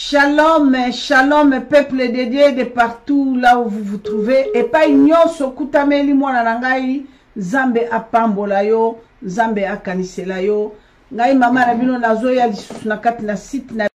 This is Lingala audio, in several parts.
Shalom, shalom, peuple de Dieu de partout là où vous vous trouvez. Et pas ignoso kutameli mwana nangai, Zambe apambola yo, Zambe akanisela yo. Ngai mama rabino nazo ya lisusu na kati na site na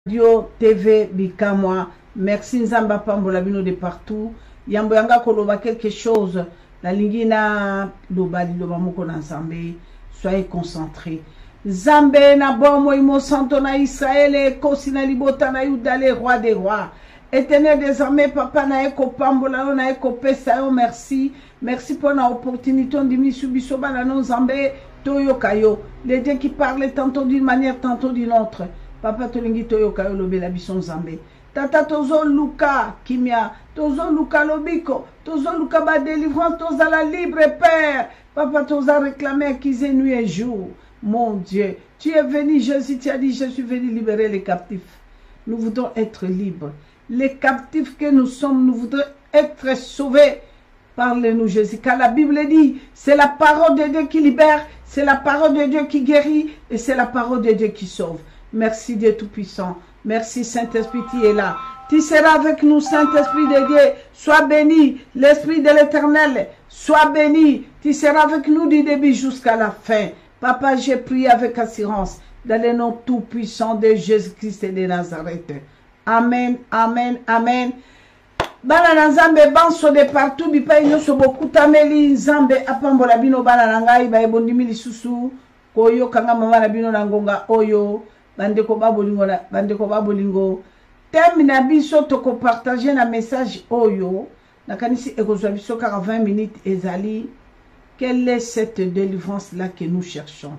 radio TV Bikamwa. Merci Nzamba apambola bino de partout. Yambo yanga koloba quelque chose. La lingina lobali loba moko na Nzambe. Soyez concentrés. Zambe na bomo imo santo na Israël kosi na libota na Yuda le roi des rois. Éternel des armées, papa na eko pambola na eko pesa yo merci. Merci pour la opportunité de misubiso bana non Zambe toyo kayo. Les dieux qui parlent tantôt d'une manière tantôt d'une autre. Papa tolingi toyo kayo lobe la bison Zambe. Tata tozo luka kimia, tozo luka lobiko, tozo luka ba délivrance, toza la libre père. Papa toza réclamer qu'ils aient nuit et jour. Mon Dieu, tu es venu, Jésus, tu as dit, je suis venu libérer les captifs. Nous voudrons être libres. Les captifs que nous sommes, nous voudrons être sauvés. Parle-nous, Jésus. Car la Bible dit, c'est la parole de Dieu qui libère, c'est la parole de Dieu qui guérit, et c'est la parole de Dieu qui sauve. Merci Dieu Tout-Puissant. Merci Saint-Esprit, tu es là. Tu seras avec nous, Saint-Esprit de Dieu. Sois béni, l'Esprit de l'Éternel. Sois béni. Tu seras avec nous du début jusqu'à la fin. Papa, j'ai prié avec assurance dans le nom tout-puissant de Jésus-Christ et de Nazareth. Amen, amen, amen. Bana Nzambe banso de partout, bipa inyoso boku tameli Nzambe apambola bino bana nangai ba ebondimi lisusu koyo kanga mama na bino na ngonga oyo bandeko babolingo thème na biso toko partager na message oyo nakanisi ekozwa biso 20 minutes ezali. Quelle est cette délivrance-là que nous cherchons?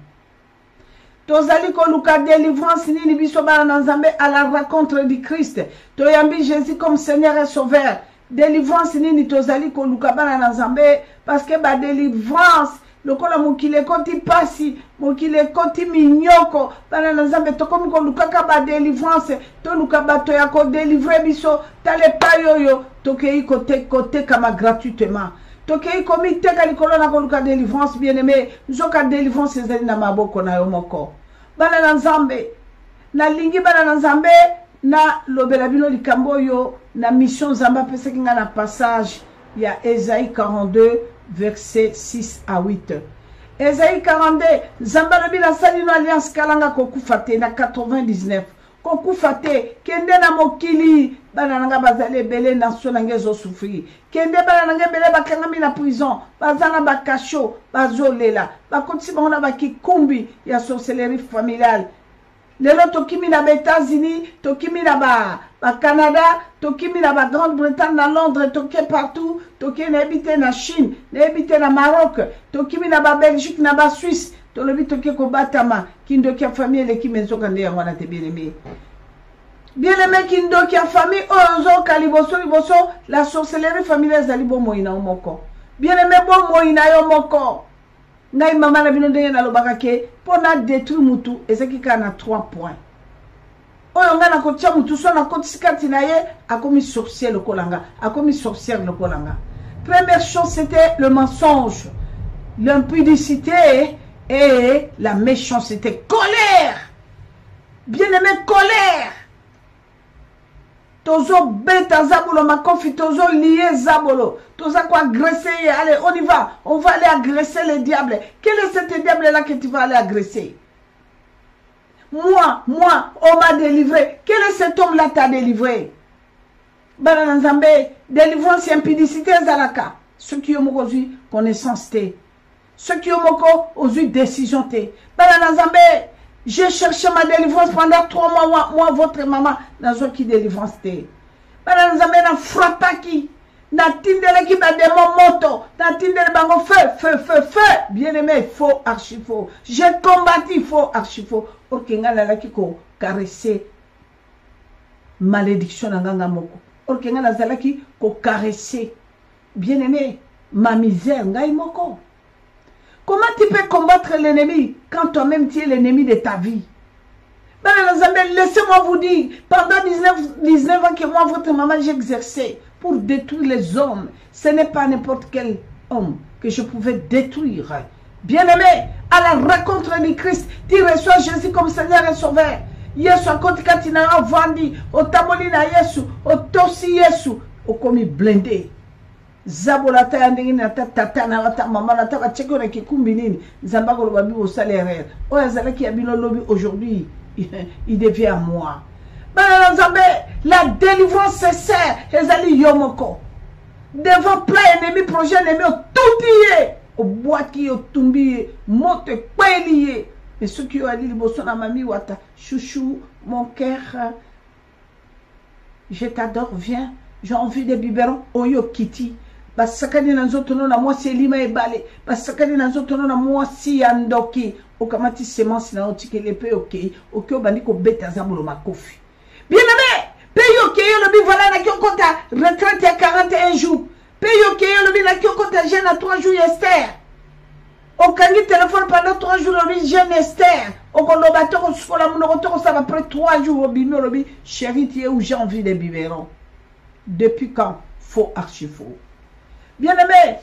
Tozali koluka délivrance nini biso bana Nzambe à la rencontre du Christ. Toyambi Jésus comme Seigneur et Sauveur. Délivrance nini tozali koluka bana Nzambe parce que ba délivrance lokola mokile koti pasi, mokile koti minyoko bana Nzambe tokomi koluka ka ba délivrance, to luka bato ya ko délivrer biso tale payoyo tokei kote kama gratuitement. Tokei komi teka likolo na koluka délivrance bien-aimé, nzoka délivrance ezali na maboko na yo moko. Bana Nzambe, na lingi bana Nzambe na lobela bino likambo yo na mission Nzamba pesa kinga na passage ya Esaïe 42 verset 6 à 8. Esaïe 42, Nzamba lobi na sali no alliance kalanga kokufa te na 99. Kokufa te kende na mokili bana nanga bazali ebele nation nange zo souffrir. Kende bana nanga ebele bakangami na prison, bazana bakasho, bazolela, bakotisi bango na bakikumbi ya sorcellerie familiale. Lelo tokimi na États-Unis, tokimi na ba Canada, tokimi na ba Grande-Bretagne, na Londres, toke partout, toke na ebite na Chine, na ebite na Maroc, tokimi na ba Belgique, na ba Suisse. Tolobi toke ko batama kindoki ya famille le ki menzo kande ya wana te bien-aimé. Bien-aimé kindoki ya famille ozo kaliboso liboso la sorcellerie familiale zali bo moina moko. Bien-aimé bo moina yo moko. Ngai mama na bino ndenge na lobaka ke pona détruire mutu ezeki kana 3 points. Oyo ngana ko tia mutu so na kotisikati na ye akomi sorcier lokolanga, akomi sorcière lokolanga. Première chose c'était le mensonge, l'impudicité et la méchanceté, colère, bien-aimé, colère. Tozo beta zabolo makofi, tozo lié zabolo, tozo quoi agresser, allez, on va aller agresser les diables. Quel est cet diable-là que tu vas aller agresser? Moi, on m'a délivré. Quel est cet homme-là t'a délivré? Bana Nzambe, délivrance et impudicité zalaka. Ceux qui ont aujourd'hui connaissance té. Ceux qui ont aujourd'hui décision té. Bana Nzambe, j'ai cherché ma délivrance pendant 3 mois. Moi, votre maman, dans ce qui délivrance té. Bana Nzambe, na frappa qui. Na tindele qui ba démon moto. Na tindele bango feu. Bien-aimé, faux, archi faux. J'ai combattu faux, archi faux. Orkenga la qui ko caresser malédiction na nganga moko. Orkenga la zalaki ko caresser. Bien-aimé, ma misère ngai moko. Comment tu peux combattre l'ennemi quand toi-même tu es l'ennemi de ta vie? Laissez-moi vous dire, pendant 19 ans que moi, votre maman, j'ai exercé pour détruire les hommes. Ce n'est pas n'importe quel homme que je pouvais détruire. Bien-aimé, à la rencontre du Christ, tu reçois Jésus comme Seigneur et Sauveur. yesu akoti kati na avandi otamoli na yesu otosi yesu okomi blindé zabola ta ndenge na tata na ta mama na ta bacheko na kikumbi nini nzamba ko lobabi au salaire o azalaki abino lobi aujourd'hui il devient à moi. La délivrance c'est ça ezali yomoko devant plein ennemi projet ennemi tout lié au bois qui au tumbi monte lié mais ceux qui ont dit liboso na mami wata chouchou mon cœur je t'adore viens j'ai envie de biberon oyo kiti basakani na nzoto na mwasi elima ebale basakani na nzoto na mwasi ya ndoki okamati semence na otikele pe okay obandi ko beta zabolo makofi bien aimé paye okay le bi voilà na kionkonta retraite à 41 jours paye okay le bi na kionkonta jeune à 3 jours Esther okangi téléphone pendant 3 jours le bi jeune Esther okoloba to ko sukola munoko to ko ça après 3 jours obimi le bi chérie tu es où j'ai envie de biberon depuis quand faux archi faux. Bien aimé,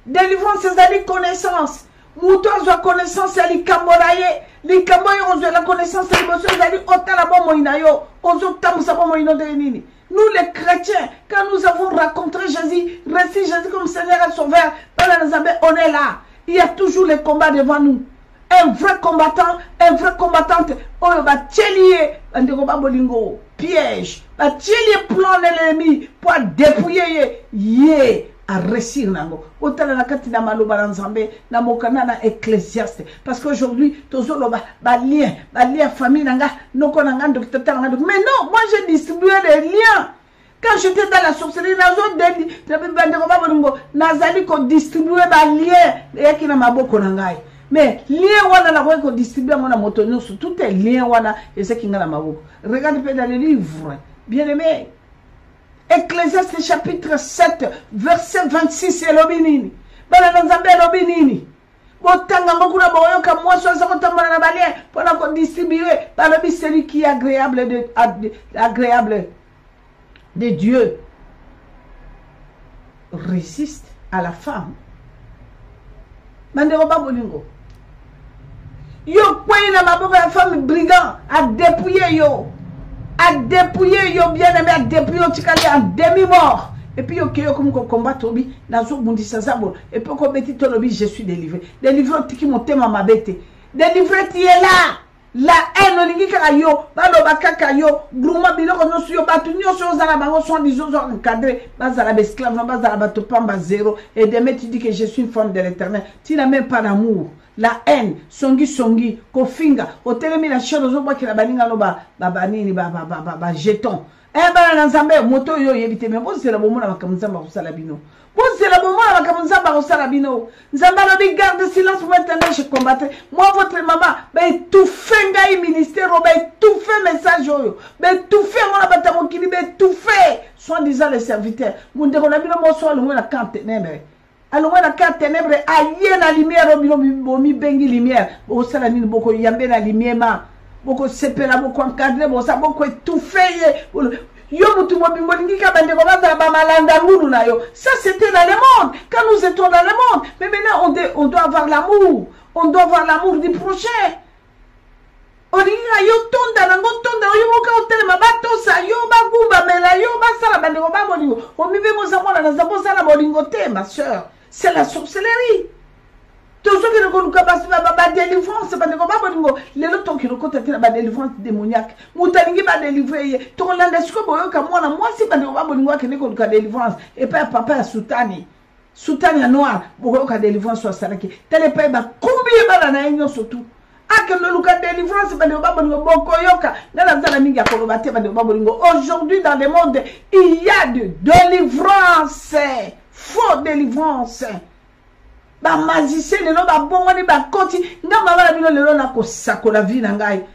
délivrance c'est la connaissance. Mouton a connaissance à l'ikamoraye. L'ikamoraye on a la connaissance à l'émotion. C'est-à dire otala moinayo. Ozotam sa moino de nini. Nous les chrétiens, quand nous avons rencontré Jésus, reçu Jésus comme Seigneur et Sauveur, on est là. Il y a toujours les combats devant nous. Un vrai combattant, une vraie combattante. On va tchélier, bolingo, piège. Va tchélier plan de l'ennemi pour dépouiller. Yeah. À réussir nango otala na kati na maloba na nzambe na mokana na ecclésiaste parce qu'aujourd'hui tozolo ba lien famille nanga noko nanga docteur nanga mais non moi j'ai distribué les liens quand j'étais dans la sorcellerie nazali ko distribuer ba lien yaki na maboko nangai mais lien wana na ko distribuer mon moto nyonso tout est lien wana et ce qui ngala maboko regarde peu dans les livres bien aimé Ecclésiaste chapitre 7, verset 26, et l'obinini. Bana nzambe l'obinini. Botanga ngokuna boyoka mwaso za kotambana na balien pour la distribuer par le celui qui est agréable de Dieu. Résiste à la femme. Mandero babolingo. Yo kwei na maboko ya femme brigand a dépouiller yo. À dépouiller yo bien aimé à dépouiller tikali en demi-mort et puis ok yo comme combattre obi nazo bundisa zabo et puis ko beti tolobi je suis délivré tiki motema mabete délivré tu es là la haine olingi kaka yo balo bakaka yo gruma biloko nyoso yo batu nyoso zala bango sont disons encadré bazala esclave bazala bato pamba zéro et demain tu dis que je suis une femme de l'Éternel tu n'as même pas d'amour. La haine, songi, kofinga, otelemi na chero zo baki la baninga no ba nini ba jeton. Ba nzambe moto yo yebite me bo zela bomona makamuzamba ko salabino. Bo zela bomona makamuzamba ko salabino. Nzamba lo garde silence pour maintenant je combattre. Moi votre maman, ba étouffer ngai ministère, ba étouffer message yo. Ba étouffer mon abata mo kini ba étouffer. Soit disant les serviteurs. Mon ndeko na bino mo so lo na kante nebe. Alors on a quatre ténèbres aïe na lumière bomi bengi lumière au salamine boko yambe na lumière ma boko sepela boko encadré bo sa boko étouffé yo mutu bobi molingi ka bande ko ba malanda mulu na yo ça c'était dans le monde quand nous étions dans le monde mais maintenant on doit avoir l'amour du prochain olinga yo tonda nango tonda yo moka otelema bato sa yo bagumba mela yo basala bande ko ba molingo o mibe mo za mona na za bo sala molingo te ma sœur. C'est la sorcellerie. Tout ce qui nous a délivrance, c'est pas de les autres qui nous contactent la délivrance démoniaque. Moutalingi va délivrer. Tout le monde est ce que moi, si pas de la délivrance. Et pas papa à Soutani. Soutani à noir, pour que la délivrance soit salaki. Tel pas combien de balles surtout. Ah, que le local de délivrance, pas de Bokoyoka. Aujourd'hui, dans le monde, il y a de délivrance. Faux délivrance. Ba magicien le ba bongoni ba koti nga mama bino le na ko sakola vie na ngai.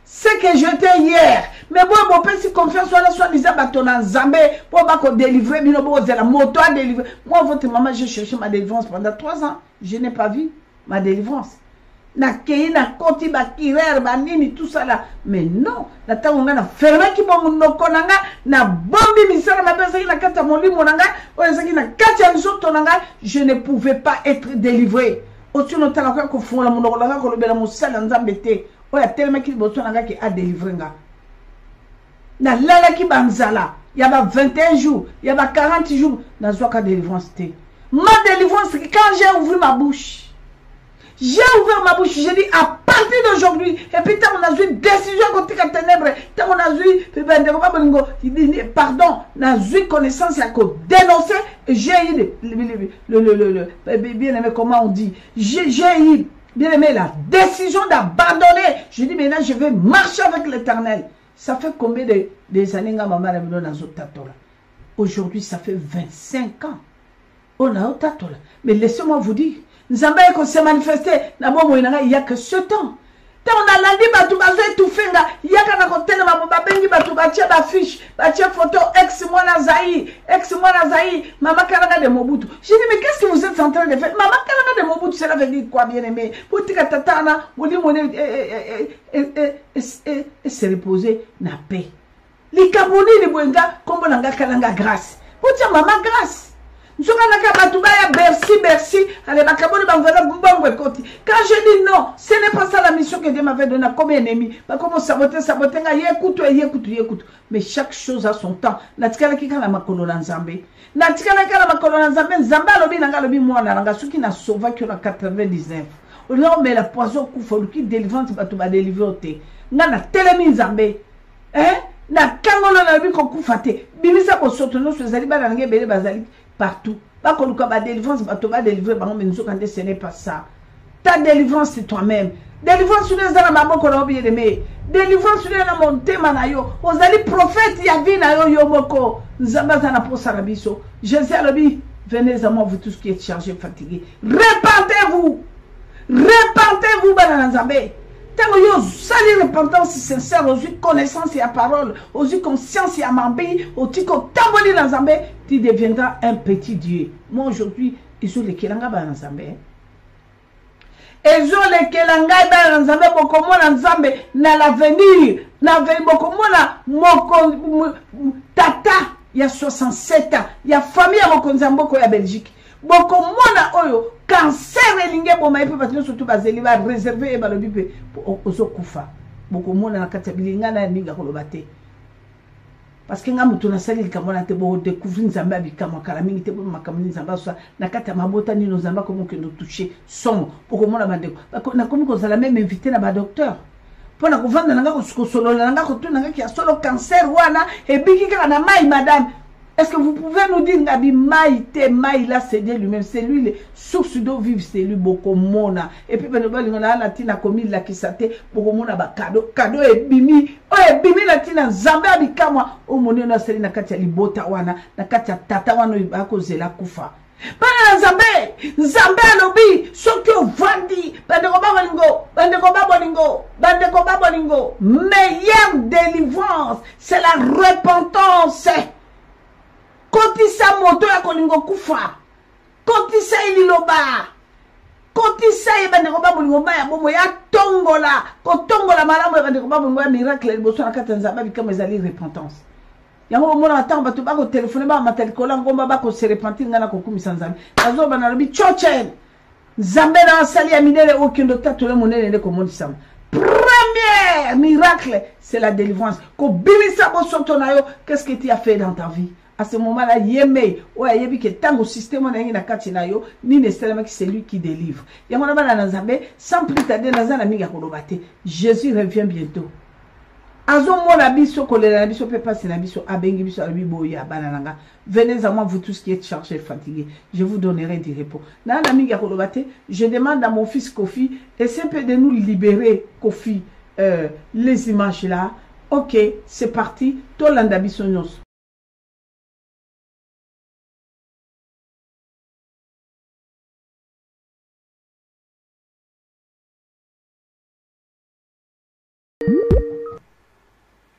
C'est que j'étais hier. Mais bon si confiance soit disant ba ton nzambe pour ba ko délivrer bino bo la moto a délivrer. Moi votre maman j'ai cherché ma délivrance pendant 3 ans. Je n'ai pas vu ma délivrance. Na kei na koti ba kirer ba nini tout ça là. Mais non, na tango na fermer ki bon noko nanga na bombi misara ma pesa na kata molimo nanga o ezaki na kata nzoto nanga je ne pouvais pas être délivré. Otu no tala ko fona monoko nanga ko lobela musala nzambe te. oya tellement ki liboso na nga ki a délivrer nga na lala ki banzala ya ba 21 jours ya ba 40 jours na zwaka délivrance te ma délivrance quand j'ai ouvert ma bouche j'ai ouvert ma bouche, j'ai dit à partir d'aujourd'hui, et puis tant on a eu une décision côté la ténèbres, tant on a eu, pardon, on a eu connaissance, il y a qu'au dénoncer, j'ai eu bien aimé, comment on dit, j'ai eu, bien aimé, la décision d'abandonner. Je dis maintenant, je vais marcher avec l'Éternel. Ça fait combien des années que maman a mis dans Zotatola? Aujourd'hui, ça fait 25 ans. On a Otatola. Mais laissez-moi vous dire, Nzambe ko se manifester na bomo inanga il y a que ce temps. Tant on a lundi batu bazo étouffé nga yaka na kotela maboba bengi batu batia ba fiche, batia photo ex mwana Zaï, maman Kalanga de Mobutu. J'ai dit mais qu'est-ce que vous êtes en train de faire? Maman Kalanga de Mobutu cela veut dire quoi bien aimé? Potika tatana, moli mone et se reposer na paix. Li kaboni li bwenga kombo nanga Kalanga grâce. Potia maman grâce. Quand je dis non, ce n'est pas ça la mission que Dieu m'avait donnée comme ennemi. Comment saboter, écoute. Mais chaque chose a son temps. Natikala kika na makolo na Nzambe. Natikala kika na makolo na Nzambe. Nzambe alobi nanga lobi mwana nanga suki na sauva ki na 99. On met la poison kufa luki délivrance batu ba délivrer te. Nga na telemi Nzambe. Na kangolo na lobi ko kufa te. Bimisa ko soto no sezali ba na nge bele bazali partout. Pas qu'on va délivrance, tu vas délivrer, mais ce n'est pas ça. Ta délivrance, c'est toi-même. Délivrance, sur les armes, qu'on a oublié de me. Délivrance, sur les armes, manayo. Vous allez prophète, yavi na yo yomoko. Zambazana pour Sarabiso. Jésus a dit, venez à moi, vous tous qui êtes chargés, fatigués. Repentez-vous. Repentez-vous, Bananzambé. Tant que vous avez repentance sincère, aux yeux connaissance et à parole, aux yeux conscience et à mambi, aux yeux tamboli dans Zambé, tu deviendras un petit Dieu. Moi aujourd'hui, ils ont les kelanga dans Zambé. Ils ont les kelanga dans Zambé, beaucoup moins dans Zambé, dans l'avenir, beaucoup moins tata, il y a 67 ans, il y a famille à Mokonzambo, il y a Belgique. Beaucoup moins oyo cancer elinge boma epe parce que surtout bazeli va réserver et balobi pe ozokufa beaucoup moins na kati bilinga na ninga kolobate parce que ngamutu na sali kamona te bo découvrir Nzambe abikama kala mingi te bo makamini Nzambe so na kati mabota ni no Nzambe comme que nous toucher son beaucoup moins na bandeko na komi ko zala même invité na ba docteur pour na kovanda nanga ko solo nanga ko tuna nanga ki solo cancer wana e biki kala na mai madame. Est-ce que vous pouvez nous dire Nabi Maïté, Maïla, c'est Dieu lui-même, c'est lui, les sources d'eau vive, c'est lui, beaucoup mona. Et puis, on a la tina commis la qui s'attend, beaucoup mona, cadeau et bimi, la tina, Zambé abikama, au moni, on a sali na katia libota wana, na katia tata wana, à cause de la koufa. Pas Zambé alobi, soki vandi, bande koba bolingo, meilleure délivrance, c'est la repentance. Kotisa moto ya kolingo kufa. Kotisa ililoba. Kotisa ibande koba bolingo ya bomo ya tongola. Kotongola malamu ibande koba bolingo ya miracle liboso na kata Nzambe bikama ezali repentance. Yango mona atanga batu bako téléphone ba matelikola ngomba bako se repentir ngana kokumisa Nzambe. Azo bana lobi chochen. Nzambe na sali ya minele okendo tatole monene ndeko mondisama. Premier miracle, c'est la délivrance. Ko bimisa bo sotonayo, qu'est-ce que tu as fait dans ta vie? À ce moment-là, yeme, oya yebi que tant au système on a na katinayo, ni nécessairement que c'est lui qui délivre. Yamona bana Nzambe, sans plus tarder Nazana minga kolobate. Jésus revient bientôt. Azo mona biso kolela biso pe passer na biso abengi biso abi boya bananga. Venez à moi vous tous qui êtes chargés fatigués, je vous donnerai du repos. Na na minga kolobate, je demande à mon fils Kofi, essaie de nous libérer Kofi les images là. OK, c'est parti. Tolanda biso nyos.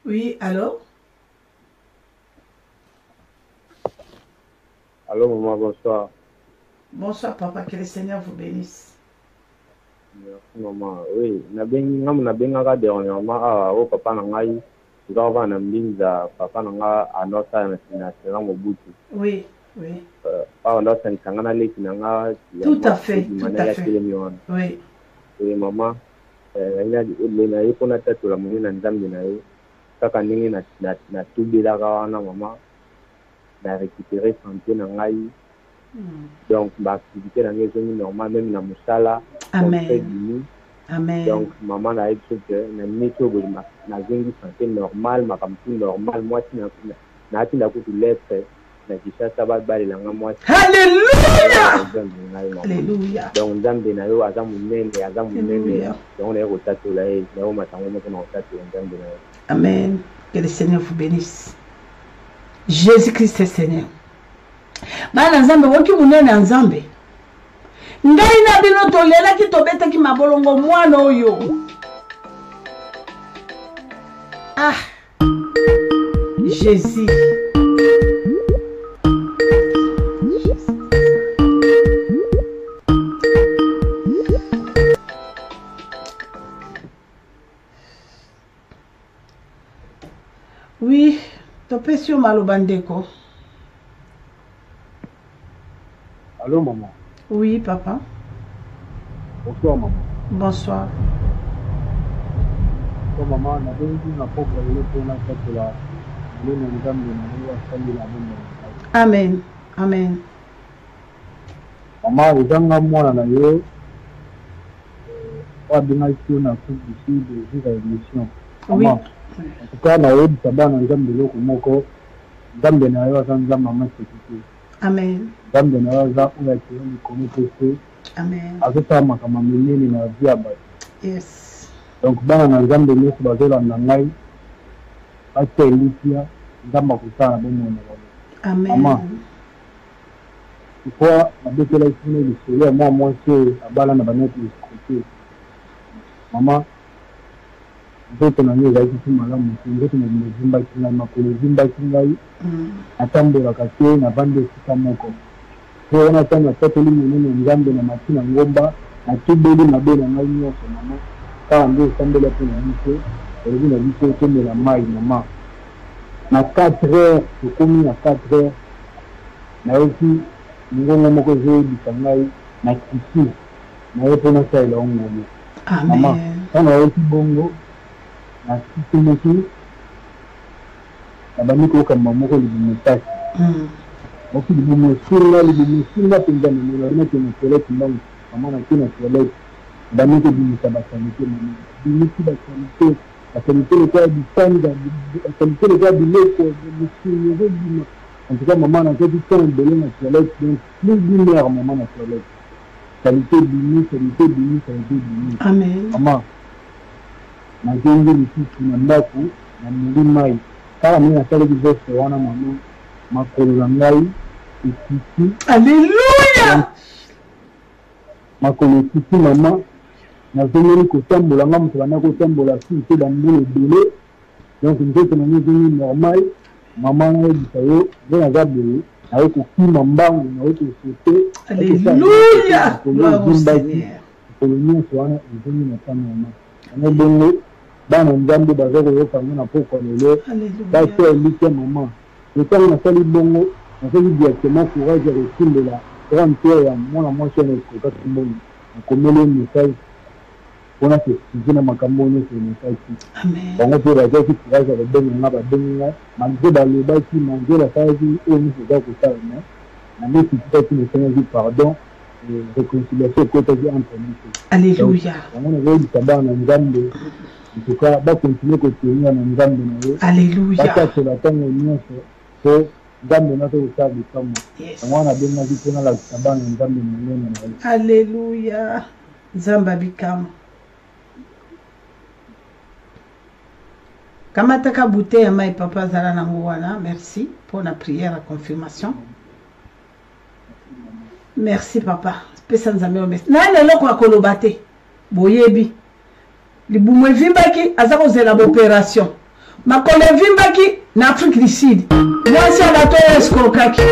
Oui, allô? Allô, maman, bonsoir. Bonsoir, papa, que le Seigneur vous bénisse. Merci, maman. Oui, nabengaka dernièrement, au papa nangai, nzava na mbinza, papa nanga anosa na Mobutu. Oui, oui. Anosa nisangana leki nanga. Tout à fait, tout à fait. Oui. Oui, maman. na ye mpona tatola moni na nzambe na ye kaka ndenge natubelaka wana mama na récupérer santé na ngai donc baactivité na ngai ezongi normal même na mosala Amen. donc maman na yebi so ke na neti oyo boye nazongi santé normal makambo normal mwasi natinda kutu lettre na Kinshasa balelanga mwasi. Alléluia. Donc nzambe na yo aza munene donc na yo kotatola ye na yo masango moko na kotatola nzambe na yo. Amen. Que le Seigneur vous bénisse. Jésus-Christ est Seigneur. Bana nzambe woki munene nzambe. Ngai na bino tolelaki tobetaki mabolongo mwana oyo. Ah. Jésus. Oui, topesi yo maloba ndeko. Allô maman. Oui papa. Bonsoir maman. Bonsoir. Oh maman, na bengi na poko lelo pona katola lelo nzambe na yo asali la bonne. Amen. Amen. Maman, ezanga mwana na yo wabengaki yo na coupe du sud jusqu'à émission. Oui. En tout cas, na yebisa bana nzambe eloko moko nzambe na yo aza nzambe amasekite. Amen. Nzambe na yo aza oyo akiri likolo te te. Amen. azosala makambo minene na vie ya bato. Yes. Donc bana na nzambe nyonso bazolanda ngai atia elikia nzambe akosala na bomoi na bango. Amen. Mama fois nabekelaki ne lisolo ya mwa mwasi oyo abala na baneti esikote. Mama nzoto na ngai ezalaki ti malamu te, nzoto na bino ezimbaki ngai, makolo ezimbaki ngai, natambolaka te navandi esika moko. Pe wana ntango natatoli monene nzambe na mati na ngomba natubeli mabe na ngai nyonso mama kaka nde esambela mpe na biso elobi na biso etondela mai mama. Na 4 heures tokomi na 4 heures nayoki ngongo moko ezoyebisa ngai na kisi naye mpo nasalela ongolo. Mama ntango nayoki bongo nasikomoki nabandi kokamba moko libumu esasi oki libumu esinga mpenza memelo rinake na toilette mbango mama nake na toilette nabandi kobimisa basanite mama bimisi basanite lokola bisanga basanite lokola biloko mosini ezobima. En tout cas mama nakoki ntango ebele na toilette donc plus d'une heure mama na toilette sanite bimi. Amen. Mama nazengi lisusu na ndako na meli mai kaka ndenge nasalaki geste wana mama makolo na ngai ekiti. Alléluia. Makolo ekiti mama nazongeli kotambola nga moto banda kotambola si te bambula ebele donc nzoto na ngai ezongi normal. Mama nayebisa yo nde naza boye naye kokima mbangu naye kosote. Alléluia. Makolo nyonso wana ezongi na tano mama yango bongo bana nzambe baza koyoka ngo na pokwa lelo basi elike mama ntango nasali bongo nasali directement courage ya kotindela grande ya mwana mwasi wana ekokaki mbongo nakomeli message mpona kesize na makambo nyonso emekaki bango mpe bazaki courage ya kobenga nga babengi nga malgré balobaki malgré basalaki oyo nyonso eza kosalama na nde kitikaki nasengaki pardon réconciliation ekotaki entre nous. Alléluia. Yango nazoyebisa bana na nzambe en tout cas bakontinue kotenir na nzambe na yo. Alléluia. Bakatela ntango nyonso po nzambe nazo kosala bikamwa yango wana abengaki mpo nalakisa bana na nzambe monene na yo. Alléluia. Nzambe abikama kamataka bouteille ya mai papa azala nango wana. Merci pour la prière à confirmation. Merci papa. Pesa nzambe omesi. Na eloko akoloba te. Boyebi. Libumu evimbaki aza kozela opération. Makolo evimbaki na Afrique du Sud. Mwasi ya bato eskrokaki.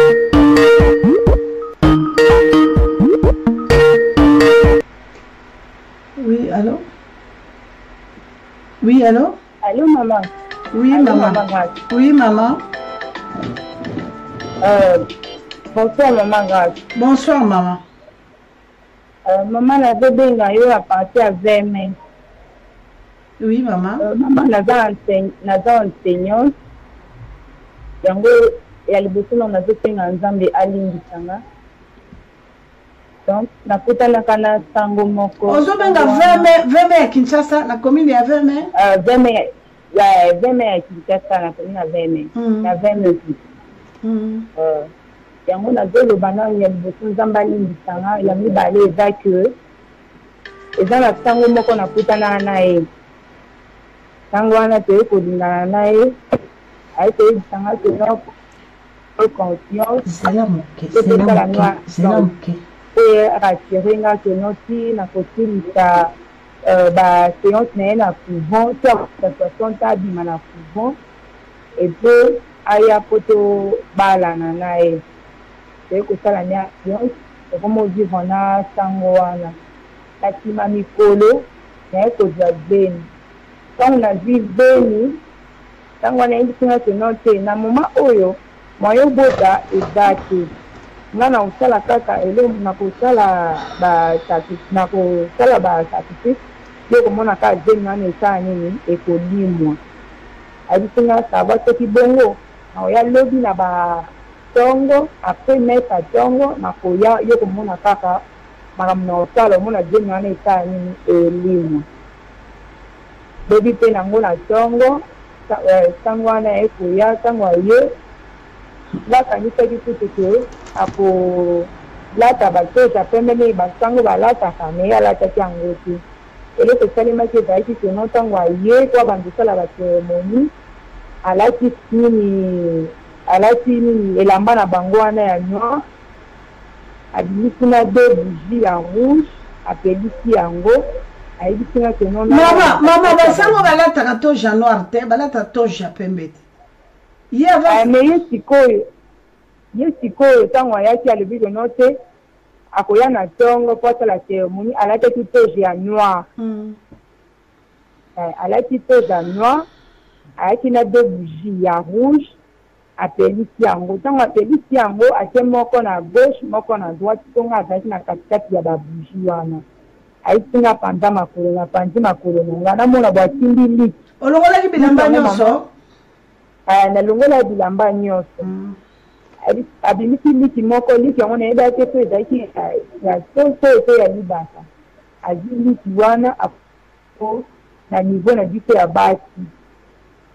Oui, allô? Oui, allô? Allô maman. Oui, allô, maman. Oui, maman. Bonsoir maman Grâce. Bonsoir, maman. Maman, la bébé, à partir à 20 mai. Oui, maman. Maman, naza enseignante. Yango, ya liboso na nazosenga nzambe alimbisanga. Donc, nakutanaka na sango moko. Ozobenga Veme ya Kinshasa, na commune ya Veme? Veme ya Kinshasa, na commune ya Veme. Na Veme aussi. Yango nazoloba na ya liboso nzambe alimbisanga, ya mibale eza ke eza na sango moko nakutana na ye. Sango wana toye kolingana na ye. Ayetoyebisanga ke no conscience. Zela moke. Et rassurer nga que noti na kotilisa ba séance na ye na couvent to situation tabima na couvent et puis aya poto balana na ye te kosala ni séance okomo vivre na sango wana nakima mikolo na ye kozwa beni ntango nazwi beni ntango wana yebisinga ke no te na moma oyo moyo bota eza te nga na kosala kaka elo na kosala ba sacrifice yo komona ka jeni wana esala nini ekolimwa abisinga sava soki bongo na koya lobi na batongo apres mesa tongo na koya yo komona kaka makambo na kosala omona jeni wana esala nini elimwa lobi mpe nango na tongo sango wana ekoya ntango aye bakangisaki kutu ke akolata batota pembeni basango balataka me alataki yango te eloko esalemaki ezalaki keno ntango aye to abandi kosala baseremoni alati nini elamba na bango wana ya noir abimisi na de bougie ya rouge apelisi yango ayebisinga keno mama basango balataka toja noir te balata toja pembe te me ye sikoyo ntango ayaki alobi kono te akoya na ntongo mpo asala seremoni alataki toje ya noir alati toje ya noir ayaki na de bougie ya rouge apelisi yango ntango apelisi yango atie moko na gauche moko na droite ntongo azalaki na katikati ya babougie wana ayisinga panda makolo na pandi makolo na nga namona bwatimbi liki olongolaki bilamba nyonso nalongola bilamba nyonso abimisi liki moko liki yango nayebaki mpe ezalaki ya soso to ya libasa azwi liki wana na niveau na biso ya basi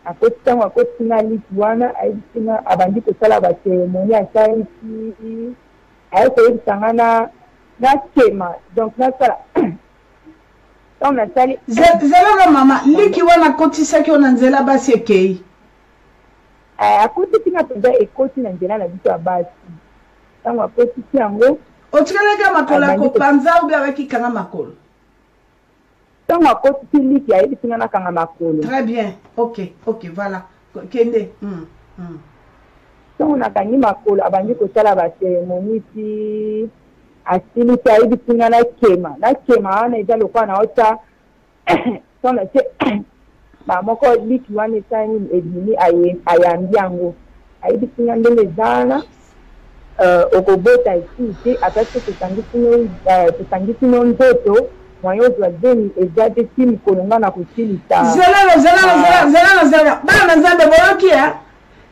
akoti ntango akotinga liki wana ayebisinga abandi kosala baseremoni asalisi aye koyebisanga na kema donc nasala ntango nasali zelanga mama liki wana akotisaki yo na nzela basi ekei akotisi nga mpenza ekoti na nzela na biso ya basi ntango akotisi yango otikalaka makolo ya kopanza ubi awekikanga makolo ntango akotisi liki ayebisi nga nakanga makolo très bien ok voilà kende ntango nakangi makolo abandi kosala baseremoni ti asilisi ayebisi nga nakema wana eza lokola na ota ntango natie bamoko liki wana esala nini ebimi ayambi yango ayebisinga ndenge ezana okobota esi te ata so tosangisi no nzoto moyen ozwa zeni eza te ti mikolo nga na kosilisa zelana bana na nzambe boyoki ya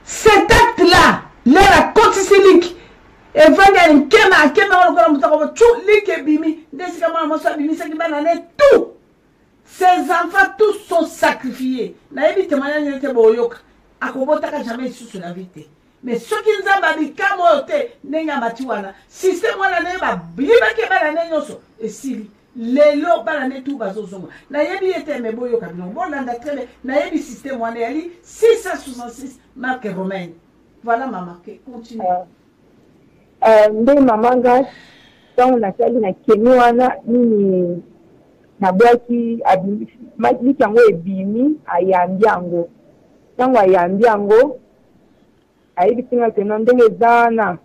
cet acte là lera akotisi liki evandi akema wana lokola moto akobo tu liki ebimi nde esika mwana moso abimisaki bana ne tout. Ces enfants tous sont sacrifiés. Naebi témoignage n'était boyoka. Akobotaka jamais sous la vie. Mais ceux qui nous ont dit kamote nenga matiwana. Système wana neba biba ke bana nenyoso. Et si lelo bana ne tout bazozonga. Naebi était me boyoka bino. Bon landa très naebi système wana yali 666 marque romaine. Voilà maman qui continue. Nde mamanga tant on a sali na kemi wana nini nabwaki liki yango ebimi ayambi yango ntango ayambi yango ayebisinga keno ndenge ezana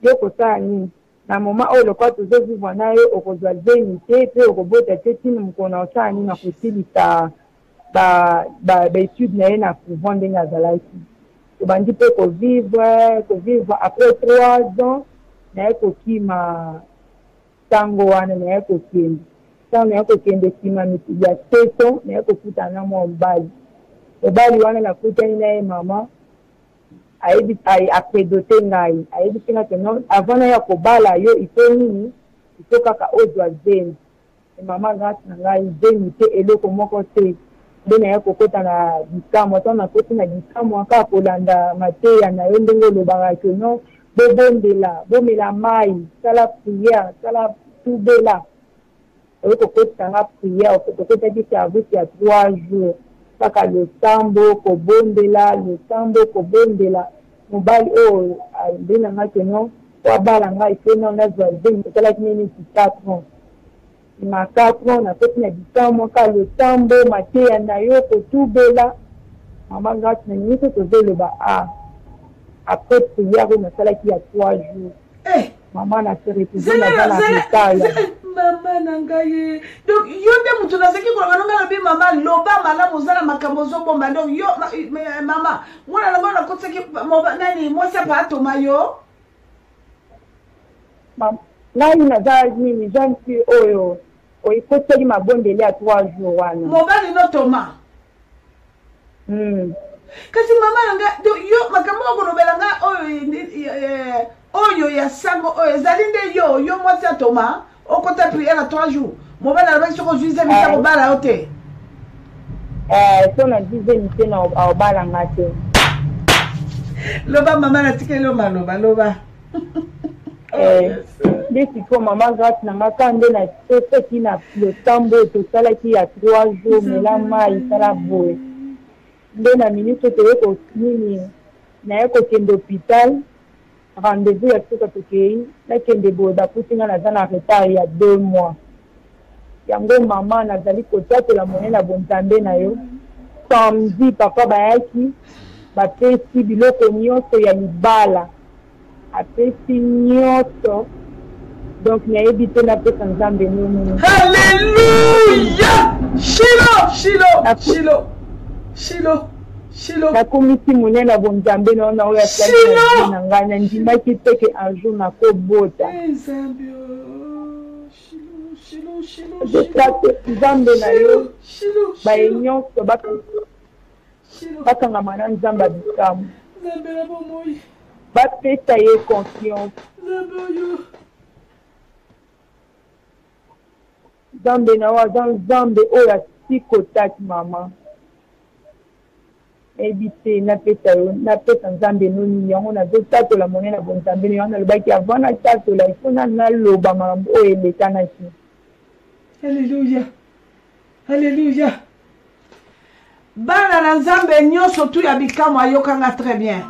yo kosala nini na moma oyo lokola tozovivre na ye okozwa zeni te mpe okobota te tini mokolo na osala nini na kosilisa baétude na ye na couvent ndenge azalaki tobandi mpe kovivre après 3 ans naye kokima ntango wana naye kokende Quand on a kokende sima miti ya teto, na kokutana mo mbali. Mbali wana na kutana na mama. Ayebi apedote ngai. Ayebi kina teno avant ya kobala yo ipeni ito kaka ozwa zeni. Mama ngati na ngai zeni te eloko moko te. Bena ya kokota na bikamo tona koti na bikamo aka kolanda mateya na yo ndenge lobaka no bobondela bomela mai sala prière sala tubela oyo kokota nga prière kokota di service ya 3 jours kaka le tambo kobondela mobali oyo bena nga no wabala nga ifena nazwa zeni kala kinini 4 ans ma 4 ans na koti na bikamo ka le tambo mateya na yo kotubela mama ngati na nyiko tozeloba après prière on a salaki il y a 3 jours maman na se reposer na la vitale maman nangaye donc yo de mutu na seki ko ngana bi maman loba mala mozala makambo zo bomba donc yo mama mwana na ngona kotseki nani mosa pa to mayo nani na za nini janti oyo oikotseli mabondeli ya 3 jours wana mobali no toma kasi mama nanga yo makambo kolobela nga oyo ya sango oyo ezali nde yo mwasi atoma okota prière na 3 jours mobali alobaki soko juize misa kobala yo te so na juize mite na obala nga te loba mama natikeli yo maloba loba nde siko mama grâce na nga ka nde na seki na le tambo tosalaki ya 3 jours mela mai sala boye nde na minute toyeko nini naye kokende hôpital rendez-vous ya soka tokei nakende boye baputinga naza na retard ya 2 mois yango mama nazali kotatola mone na bonzambe na yo samedi papa bayaki bapesi biloko nyonso ya libala apesi nyonso donc nayebi te napesa nzambe nini Alléluia Shilo nakomisi monene na bonzambe na oyo asalaki na ngai na ndimaki teke un jour nakobota nzambe na yo baye nyonso bakangama na nzambe ya bikamu bapesa ye confiance nzambe na yo aza nzambe oyo asikotaki mama ebi te napesa nzambe noni yango nazotatola monene na bonzambe na yango nalobaki avant natatola ifo naloba makambo oyo elekanaki. Alléluia bana na nzambe nyonso tu ya bikamwa ayokanga très bien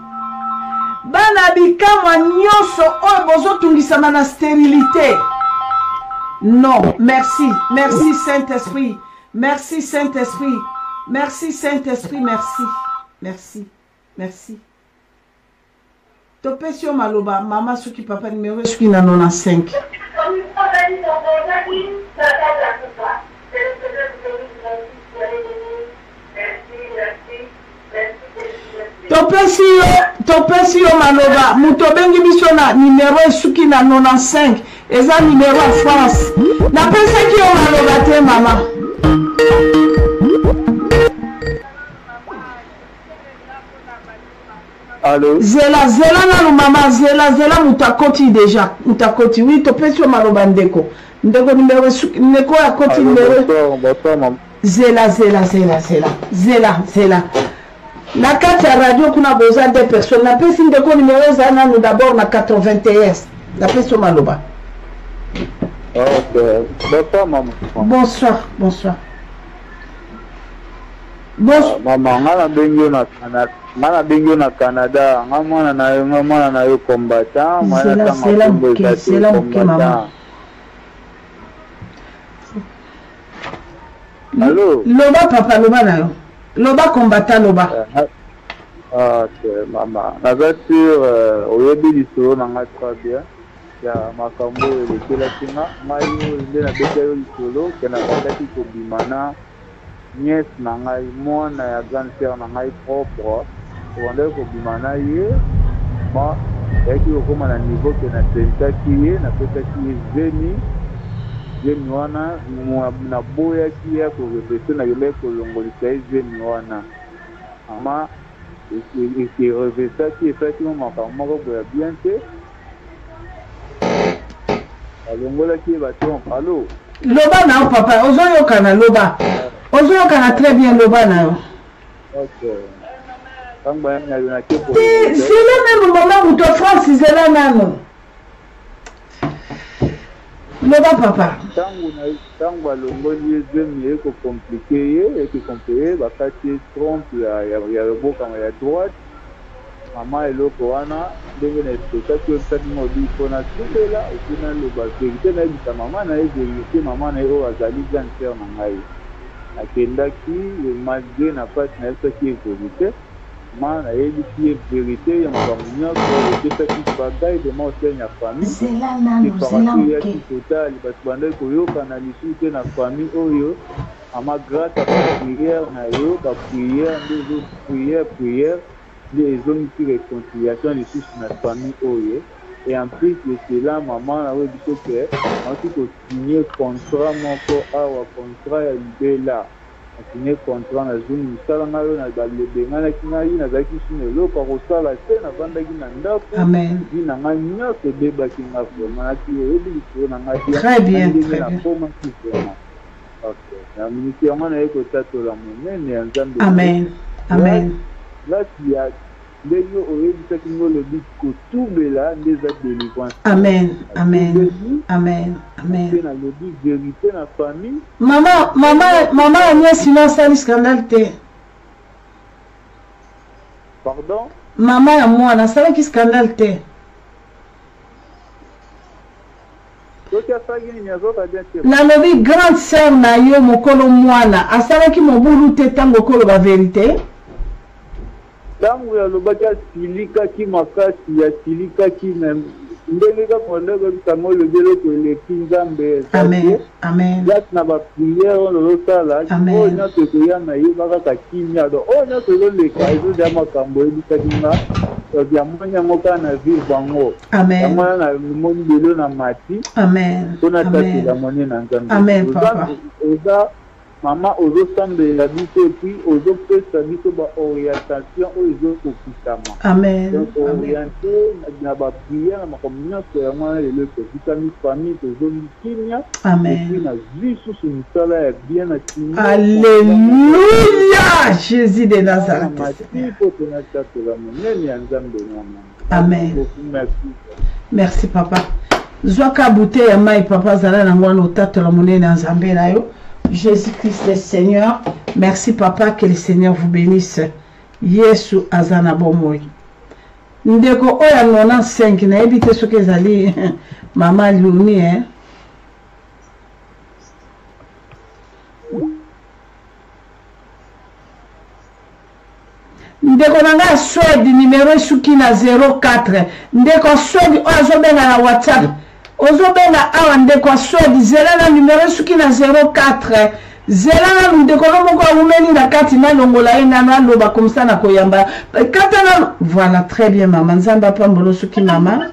bana bikamwa nyonso oyo bozotungisama na stérilité non merci Saint-Esprit merci Saint-Esprit merci topesi yo maloba mama soki papa numéro soki na 95 topesi yo maloba muto bengi biso na numéro esuki na 95 eza numéro ya France napesaki yo maloba te mama Allô? Zela nanu mama zela mutakoti deja mutakoti oui topesi yo maloba ndeko numéro ndeko ya koti numéro bonsoir maman zela na kati ya radio kuna boza 2 personnes napesi ndeko numéro za nanu d'abord na 81 napesi yo maloba. Ok, bonsoir maman. Bonsoir. Maman, ngana bengi na Canada, mwana na yo combattant, mwana tanga combattant. Allô? Loba papa, loba na yo. Loba combattant loba. Ok, maman. Naza sur oyebi lisoro na nga très bien. Ya makambo elekelaki nga ngai nde nabeti yo lisolo ke nakendaki kobimana nièce na ngai mwana ya grande sœur na ngai propre tokendaki kobimana ye ma yaki kokóma na niveau ke napesaki ye napesaki ye zemi jeune wana na boya qui ya ko répéter na yele ko longolisa jeune wana ama et revêta qui effectivement mako boya bien te alongola qui ba ton allo loba na papa ozoyoka na loba ozoyoka na très bien loba na yo. OK kamba ya na kepo c'est le même moment où toi France zela nano loba papa tango alongoli ezemi eko compliqué eko compliqué bakati trompe ya boka ya droite mama eloko wana ndenge na espectacle osali modi mpona tubela okina loba verité nayebisa mama na ye vérité mama na ye oyo azali grande sœur na ngai akendaki malgré na pasi nayebisaki ye vérité ma nayebisi ye vérité ya makambo nyonso epesaki bagaille de mosene ya famille eparatu yaki totali bato bandaki koyokana lisusu te na famille oyo ama grâce a baprière na yo baprière nde prière nde ezongisi réconciliation lisusu na famille oyo et en plus de cela maman nawe biso ke aoki kosigner contrat moko awa contrat ya libela asigner contrat na zoni misala ngai oyo balebenganaki ngai nazalaki sino eloko akosala te navandaki na ndako vi na ngai nyonso ebebaki nga vraimen naki oyebi lisolo na ngai ndenge nakomaki vraimen na miniti yango naye kotatola monene ya nzambe lati ya ndenge oyebisaki ngo lobi kotubela nde eza délivrance mpe na lobi vérité na famille mama Agnès ino asali scandale te pardon mama ya mwana asalaki scandale te nalobi grande sœur na yo mokolo mwana asalaki mobulu te ntango okoloba vérité ntango yalobaki asilikaki makasi asilikaki ndenge kaka ndenge bisango olobi eloko eleki nzambe lati na bapriere oyo lozosala oyo nyonso ekoya na ye bakaka kimia donc oyo nyonso ezoleka ezolia makambo oyebisaki nga ya moni yango kaka na vivre bango yango wana na moni lelo na mati mpona tatela moni na nzambe oza mama ozosambela biso epuis ozopesa biso baorientation oyo ezokokisama donc oriente na bapriere na makambo nyonso yango wana lelo ekofikami famille tozongi kimia epuis na zwi susu misala ya bien na kimia alleluya jésus de nazareth mpo tona tatela monene ya nzambe amen merci papa zwaka bute ya mai papa azala nango wana otatola monene ya nzambe na yo. Jésus-Christ le Seigneur, merci papa, que le Seigneur vous bénisse. Yesu azana bomoi. Ndeko oya 95 na ebite soke zali mama Lumi ndeko nanga swedi numéro suki na 04 ndeko swedi oya zobenga na WhatsApp ozobenga awa ndeko swedi zela na numéro suki na 04 zela na ndeko moko awumeli na kati na longola ye na aloba comme ça na koyamba kata na voilà très bien maman nzamba pambolo suki mama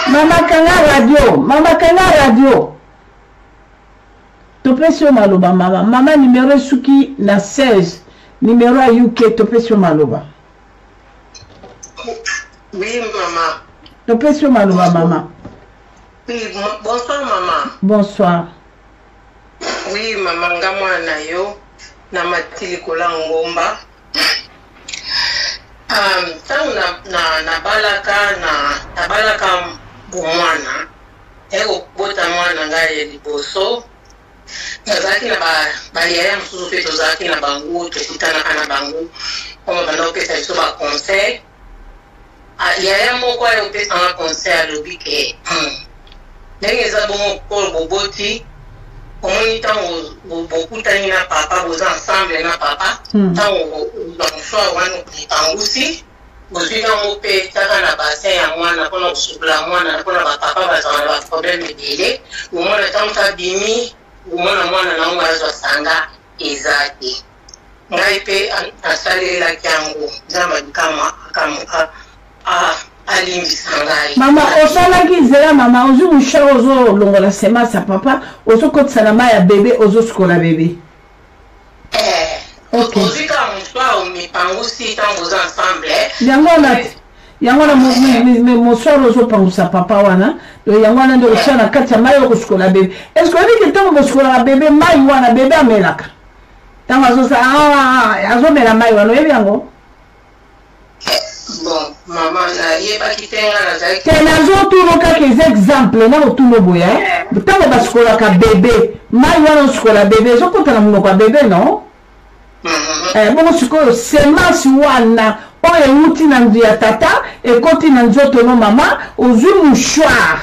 mama kanga radio topesi maloba mama numéro suki na 16 numéro à UK topesi maloba oui maman topesi maloba maman. Oui, bonsoir maman. Bonsoir. Oui maman ngamwa na yo na matili kola ngomba. Tangu na balaka mwana. Ego bota mwana ngai liboso. Nazaki na baliaya msusu pe tozaki na bangu tokutana na bangu. Koma banda opesa biso ba conseil. Yaya moko ayo opesa nga conseil alobi ke ndenge eza bongo kolo boboti omoni ntango bokutani na papa boza ensemble na papa ntango bamosoa wana opangusi bozwi nango mpe taka na basin ya mwana mpona kosukola mwana mpona bapapa bazala na baproblème ebele omona ntango tabimi omona mwana nango azwa sanga eza te ngai mpe asalelelaki yango nzambe alikama alimbisa ngai. Mama osalaki zela mama ozu musha ozo longola sema sa papa ozo kotisa na mai ya bebe ozo sukola bebe. Ok. Ozika mutwa mipangusi tamboza ensemble. Yango na mosoro ozo pangusa papa wana. Do yango na ndo otia na kati ya mai okusukola bebe. Est-ce que obi ke tango bosukola bebe mai wana bebe amelaka? Tango azosa azomela mai wana oyebi yango? Bon, maman, nazo tuno kaka exemple na otuno boya ntango basukolaka bebe mai wana osukola bebe ezokota na monoko ya bebe non bongo sikoyo semence wana oyo euti na nzu ya tata ekoti na nzoto no mama ozwi mouchoir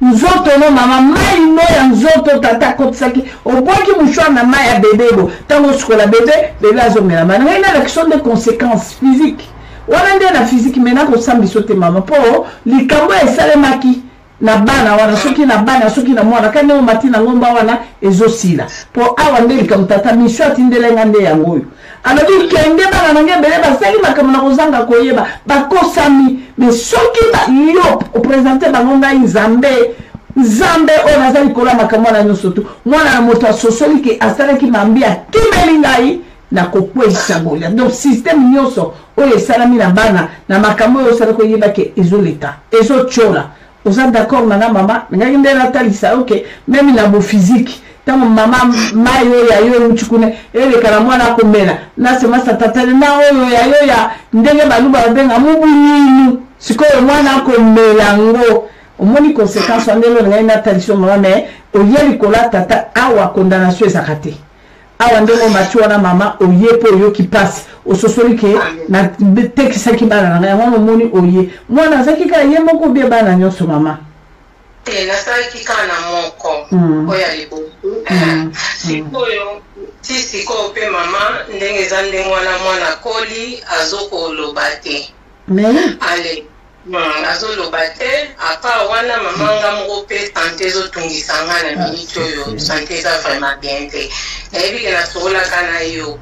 nzoto no mama mai no ya nzoto tata akotisaki obwaki mouchoir na mai ya bebe bo ntango osukola bebe bebe azomela mai ngai na question de conséquences physiques wana nde na physique mena kosambisa te mama po likambo esalemaki na bana wana soki na bana soki na mwana kani omati na ngomba wana ezosila po awa nde likambo tata misho atindelenga nde yango oyo alobi kende bana nange bele basali makambo na kozanga koyeba bakosami mais soki yo opresente bango ngai nzambe oyo naza likolo ya makambo wana nyonso tu mwana na moto asosoli ke asalaki mambi akimeli ngai na kokwesa golia donc système nyonso oyo esalami na bana na makambo oyo osala koyeba ke ezoleka ezotyola oza d'accord nanga mama ngaki nde natalisa oke meme na bophysique ntango mama mai oyo ya yo euti kuna eleka na mwana akomela nasemasa tatale na oyo ya yo ya ndenge baluba babenga mubunyinu sikoyo mwana akomela ngo omoni conséquence wana ndelo ngai natalisa mama me oye likolo tata awa condamnation ezaka te awa ndenge omati wana mama oye mpo oyoki mpasi ososoli ke natekisaki bana na ngai yango omoni oye mwana azalaki kaka ye moko obie bana nyonso mama nasalaki kaka na moko oyo ya liboso sikoyo ti sikoyo mpe mama ndenge eza ndenge wana mwana koli azokoloba te ale azoloba te apa wana mama nga moko mpe sante ezotungisa nga na miniti oyo sante eza vraiment bien te nayebike nasokolaka na yo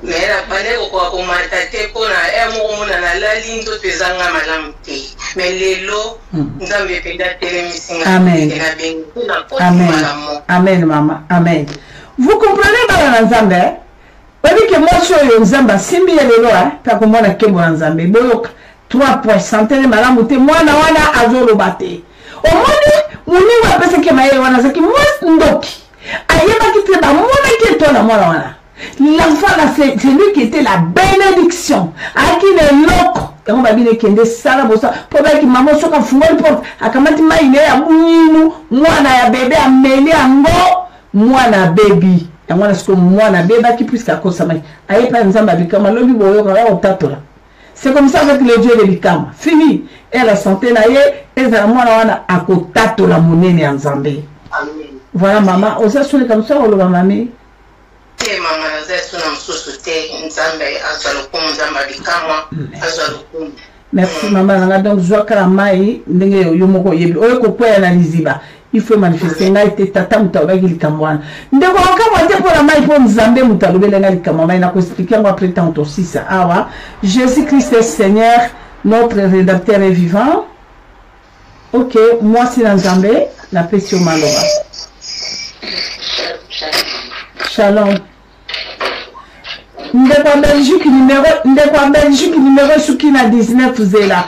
mais bande kokoka komata te mpona moko mona nalali nzoto ezanga malamu te mais lelo nzambe mpenza telemisinga na bengi mpona potimalamu. Amen mama, amen. Vous comprenez bana na nzambe oyebi ke mwasi oyo nzambe asimbi ye lelo mpe akomona nkembo na nzambe boyoka 3 points santene malamu te mwana wana azoloba te omoni moningo apesaki mayele wana azalaki mwasi ndoki ayebaki te bamonaki etona mwana wana l'enfant là c'est lui qui était la bénédiction ayaki leloko yango babine ekende sala bosa mpo bayaki mama soki afungoli porte akamati mai ne ya bunyinu mwana ya bebe ameli yango mwana bebi yango wana sikoyo mwana bebaki puiske akosamaki ayepa nzambe abikama lobi boyoka ya otatola. C'est comme ça avec le Dieu de Bikama. Fini. Et la santé na ye, et la mwana wana akotato la monene en Zambé. Voilà maman, osa sone comme ça ou le mamami? Te maman naza sona msusu te nzambe azalokumu nzambe Bikama azalokumu. Merci maman nanga donc joie kala mai ndenge yo moko yebi oyo ko poya na liziba. Il faut manifester ngai te tata mutawaki likamwana ndeko wakamwa te pona mai po nzambe mutalobela ngai likamwa mai na ko expliquer moi après tant aussi ça awa Jésus Christ est Seigneur notre rédempteur est vivant. OK moi si nzambe na pesio maloba Shalom ndeko Belgique numéro suki na 19 zela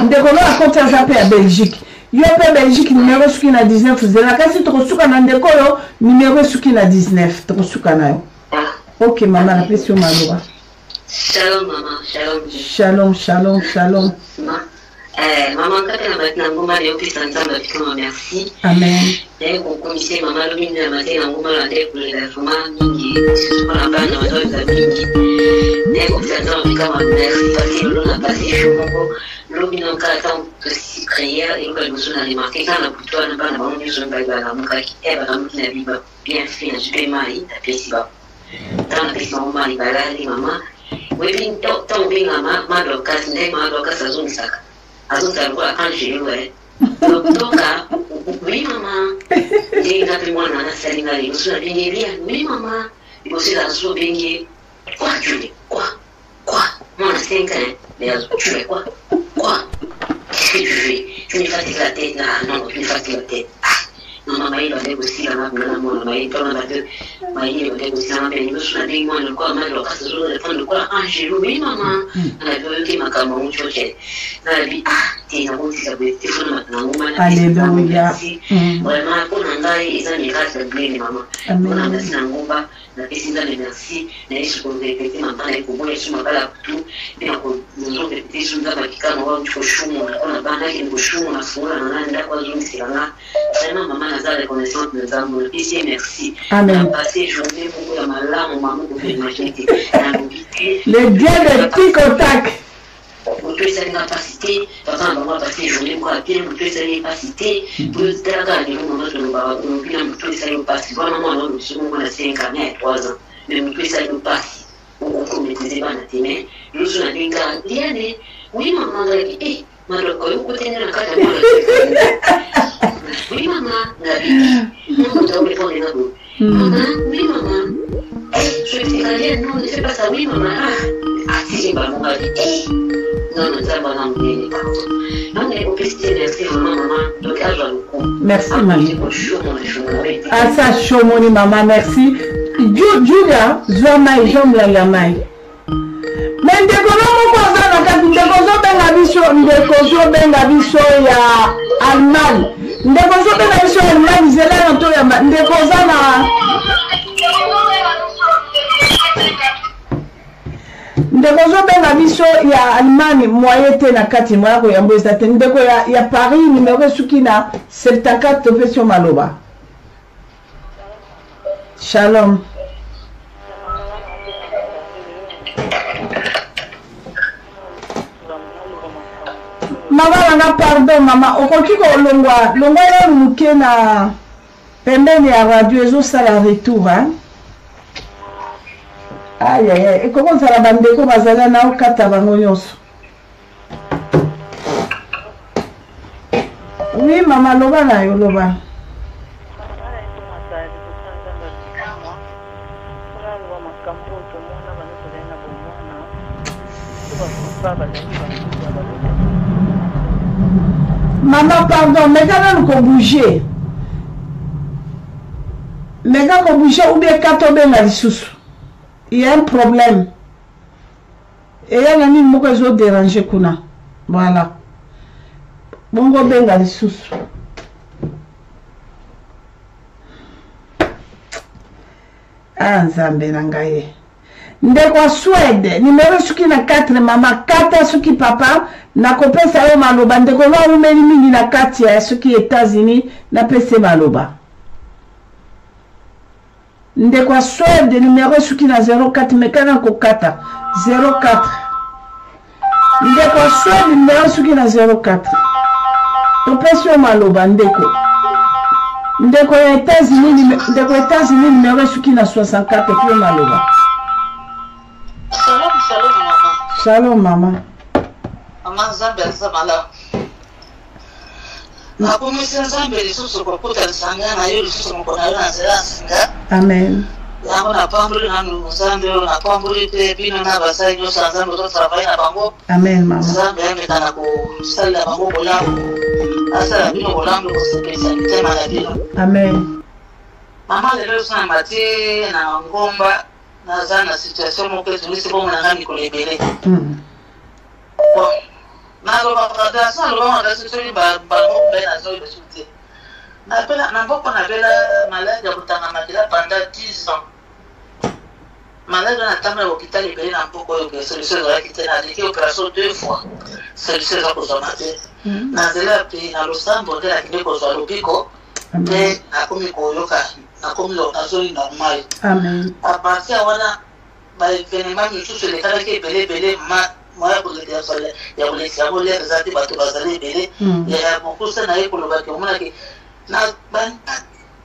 ndeko lo akonta zape ya Belgique yo pe Belgique numéro suki na 19 zela kasi tokosuka na ndeko yo numéro suki na 19 tokosuka na yo. OK mama na pesio maloba. Shalom mama, shalom. Shalom. Maman kaka na batina ngoma leo pisa nzamba Bikama merci. Amen. Ndio kukomisia mama lobi na matena ngoma la ndeko kulela fuma mingi sisi kwa bana watoto za mingi. Ndio kupisa nzamba Bikama merci parce que l'on a passé chomoko lobi na kata si prière et que nous on a remarqué quand la putoa na bana bangu ndio mbaga na mukaki na mukina biba bien fait na jipe mai ta pesi ba. Tana pesi ngoma ni balali mama. Webi to binga ma dokas ndai ma dokas azunisaka. Azunta alikuwa kanjiri we. Kutoka oui mama. Ndio ngapi mwana anasalinga leo sura bingilia oui mama. Ibosila zo bingi kwa jule kwa mwana senka leo jule kwa qu'est-ce que tu fais? Tu me fatigues la tête, non, tu me fatigues la tête. Maman m'a dit aussi la m'a dit pas m'a dit aussi la m'a dit nous on a dit moi le quoi mal le cas de prendre le quoi Angelo oui maman on a vu que ma caméra tu vois on a dit t'es na bon ça peut te faire maintenant maman alléluia vraiment pour ngai ils ont grâce à Dieu maman on a merci na ngomba na pesa na merci na Yesu pour répéter maman na kuboya Yesu mabala tout et on nous répéter sur la bakika na tu foshumo on a bana qui nous foshumo na fula na nda kwa zungi sirana vraiment maman la reconnaissance de nous ici merci. Amen. Passer journée pour la maladie, maman pour faire imaginer. Le Dieu de tic au tac. Pour tous ces capacités, papa maman passer journée pour appeler pour tous ces capacités, pour regarder le moment de nous bien pour tous ces passer. Voilà maman nous sommes on a 5 ans et 3 ans. Mais pour tous ces passer. On maîtriser pas notre main. Nous sommes bien gardés. Oui maman dit madame koyo côté na kata oui maman non dois répondre maman oui maman je suis allée non ne fais pas ça oui maman si j'ai pas mon mari non ça va non non mais au petit merci maman donc à merci maman ah ça chomoni maman merci Julia zoma ijom la mai mais ndeko moko azana kati ndeko zo benga biso ya Allemagne ndeko zo benga biso ya Allemagne zela na to ya ndeko zana ndeko zo benga biso ya Allemagne moyete na kati mwa ko ya mboza te ndeko ya Paris numéro suki na 74 topesio maloba shalom. Maman na pardon maman okoki ko longwa yo muke na pembeni ya radio ezo sala retour hein aïe aïe et comment ça la bande ko bazala na okata bango nyonso oui maman loba na yo loba maman pardon mais quand même qu'on bouger mais quand on bouge ou bien quand on benga lisusu il y a un problème et il y a un moko ezo déranger kuna voilà bongo benga lisusu ah nzambe na ngai ndeko Suède numéro suki na 4 mama 4 suki papa na kopesa yo maloba ndeko wa umeli mingi na kati ya suki États-Unis na pese maloba ndeko Suède numéro suki na 04 mekana ko kata 04 ndeko Suède numéro suki na 04 topesa yo maloba ndeko ya États-Unis numéro suki na 64 pio maloba. Shalom, shalom, maman. Shalom, maman. Maman, Zambé, Zabala. Na kumisa Zambé, lisusu kwa kuta lisanga na yo lisusu mkona yo na zela singa. Amen. Yango na pambuli na Zambé, na pambuli pe bino na basai nyo sa Zambé to travail na bango. Amen, maman. Zambé yamekana ku sala bango bolango. Asa bino bolango ko spécialité na bino. Amen. Maman lelo sana mati na ngomba. Naza na situation moko tulisi bomo na ngani kolebele. Bon. Na loba kada sa loba na situation ba mo be na zo de soute. Na pela na mboko na bela malade ya kutanga makila pendant 10 ans. Malade na tamba ya hôpital ibele na mboko yo ke solution ya kitena diki opération 2 fois. Solution za kozamate. Na zela pe na losambo de la kineko zo lopiko. Mais akomi ko yoka comme l'occasion normale. Amen. À partir de l'événement, nous tous les cas qui belé, moi, pour les gars, il y a les savons, les artistes, bateaux, bazalés, belé. Il y a beaucoup de naïfs pour le bateau.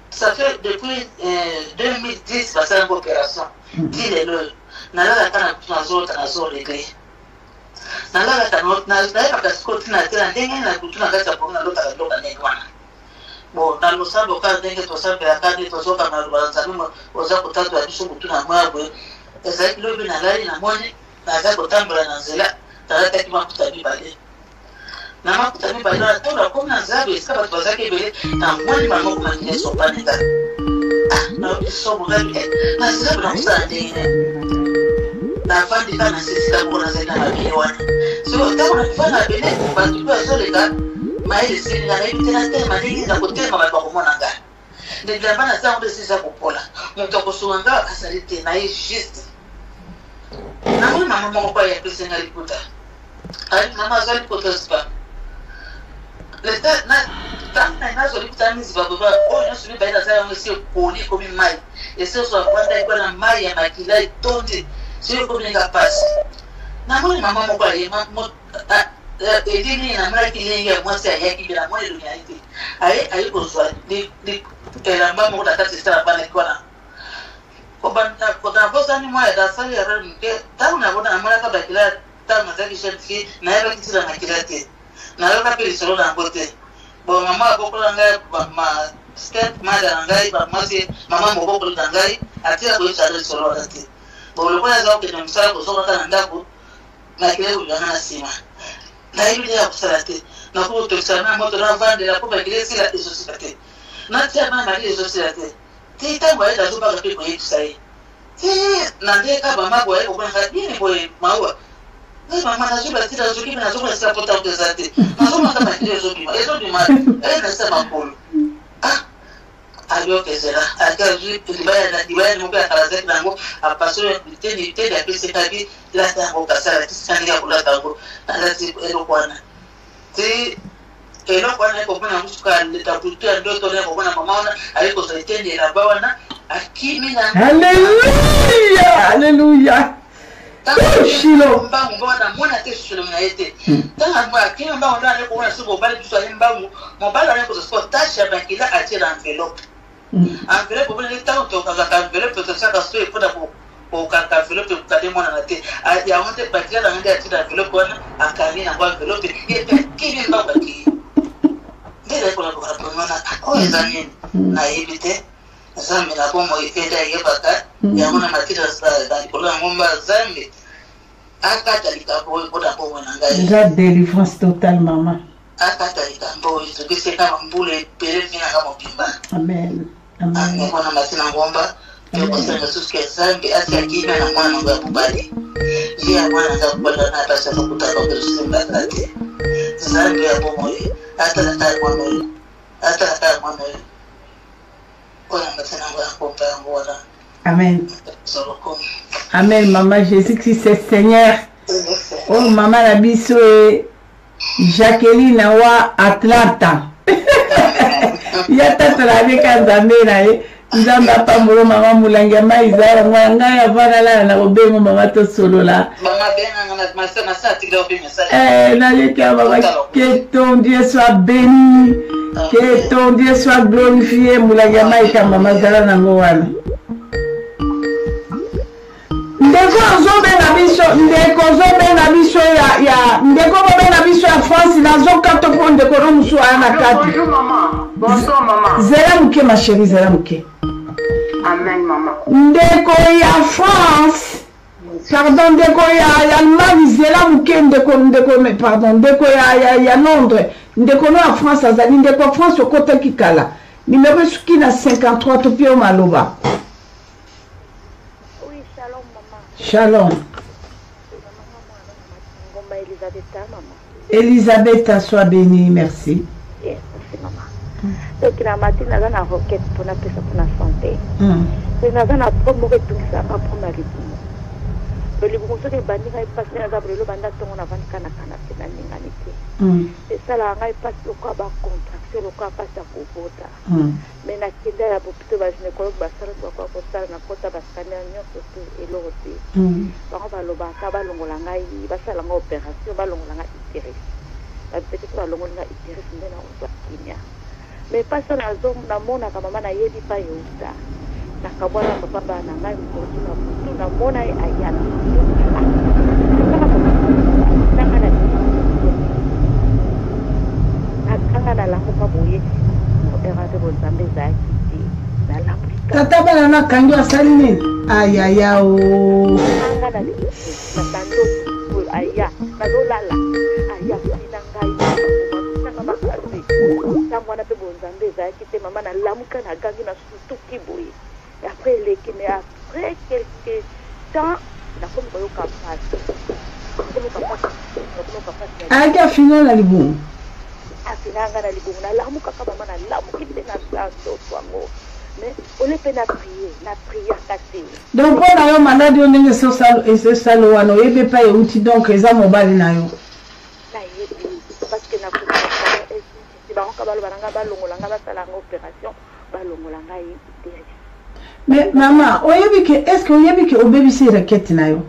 Ça fait depuis 2010, parce que c'est une opération. Dis-le, n'a pas la zone réglée. N'a pas la zone réglée. Bon, dans le sable, quand on est au sable, à 4 litres, on a aux apotages de la mission de tout la moire. Et ça, le bin à la moine, dans la cotambre, dans la tête, qui m'a tout à lui balai. na makuta mi bana tola koma zabe skaba twazake bele na mwani mama kuma kile sopaneka na sobo gabi na zabe na kusande na fandi kana sisi kabona zenda mabili wana so tauna kufanya bele bantu kwa zoleka maili sisi na tena tema nyingi za kutema watu kumona ngani ndio bana zangu sisi kupola mtu akusuanga asalite na hii juste na mama kwa ya pesa ngalikuta ali mama zali potospa leta na tana nazo lipitamizi baba ona subi baina za wangu sio kuni komi mai esio so kwanda iko na mai ya makila tonde sio komi ngapasi na mama kwa ya mama edini na mara kile ya mwasi ya kibira mwana dunia hii ai kozwa ni elamba mo da kati sta bana kona kwa bosa ni mwa da sali ya rende tauna bona mara ka bakila tauna za kishanti na yaba kitira makila te na yaba pili solo na kote bo mama bokola ngai ma step mother ngai ba masi mama mo bokola ngai atia ko cha solo ate bo lo kwa za okena msala ko solo kana ndako na kile ulana sima na hivi ya kusalate na kwa tutosana moto na vande la kwa kile sila isosipate na tia mama ile isosipate tita mwa ida zuba kwa kwa yetu sai na ndeka mama kwa hiyo kwa nini kwa maua na mama na zuba tita zuki na zuba sila pota utazate na zuba kama kile zuki hizo ni mali na sema polo alio kezela akazi libaya ni mbaya karazeti nango apaso biteni ya pese kabi la tango kasala tisanga kula tango alati elokwana ti elokwana ko kuna msuka litaputia ndoto leo kwa mama ona aliko zaitende na bawana akimi na haleluya shilo mbangu mbona mwana tesho mna yete tanga mwa akimi mbangu ndo anako kuna subo bali tusa mbangu mobala anako so tasha bakila atira envelope envelope pour les temps to ka envelope to saka so ipoda ko ka envelope ko kade mwana na te ya onte bakila na ndia tida envelope wana akani na kwa envelope yepe kile mbaba ki ndele ko na ko mwana o ezamini na ibite zambi na bomo ifeda yebaka ya mwana matira sa ko la ngomba zambi akata likapo ipoda ko mwana ngai la délivrance totale mama akata likambo izugise kama mbule pere mina kama pimba amen amen mwana masina ngomba kwa sababu susikia zambi asia kina na mwana wa kubali ya mwana za kubali na pasa kutaka kwa simba kati zambi ya bomo hata na mwana kwa masina ngomba ngora amen amen maman Jésus Christ est Seigneur oh maman la biso Jacqueline wa Atlanta ya tata la beka zamera nzamba pambulo mama mulangia maizara mwanga ya vana la na obengo mama to solo la mama benga na masa tigao pe message na leka mama que ton Dieu soit béni que ton Dieu soit glorifié mulangia maika mama zara na ngwana ndeko zobenga biso ya ndeko bobenga biso ya France na zokato po ndeko no musu ana kati bonjour maman bonsoir maman zela muke ma chérie zela muke amen maman ndeko ya France pardon ndeko ya Allemagne zela muke ndeko pardon ndeko ya Londres ndeko no ya France azali ndeko France okota kikala numéro suki na 53 to pio maloba. Shalom. Elisabeth, sois bénie, merci. Yes, merci maman. Donc la matinée, on a une requête pour la santé. On a une promo qui est à prendre avec nous. Le groupe de bandits est passé à la brûlure, on a 24 et ça là, on a passé au cas de contraction, au cas de passer à Kobota. Mais la Kenda, la population va se mettre au bassin, pour quoi pour ça, la côte va se canner et l'autre. Par exemple, le bas, va l'ongolanga, il va faire l'opération, va l'ongolanga intérêt. La petite va l'ongolanga intérêt, mais non, on doit Kenya. Mais pas ça, la zone, la mona, comme maman, n'a yédi pas yota. Na kabwana papa na ngai mkono na mona ayana akanga na lango paboye erate bonzambe zaki na labrika tata bana na kanjo asali nini ayaya o akanga na tando aya na dolala aya na ngai ntango wana mpe bonzambe ezalaki te mama nalamuka nagangi na sutuki boye après eleki mais après quelque temps nakomi koyoka mpasi ayaki afina na libungu afinanga na libungu nalamukaka mama nalamuki mpe na nzoto yango mais ole mpe na priaka te donc mpo na yo maladi yo ndenge esesala wana oyebi epai euti donc eza mobali na yo nayebi parce que bangoka balobanga balongolanga basalanga opération balongolanga ye deri mais mama oyebi ke est ce que oyebi ke obebisi requête na yo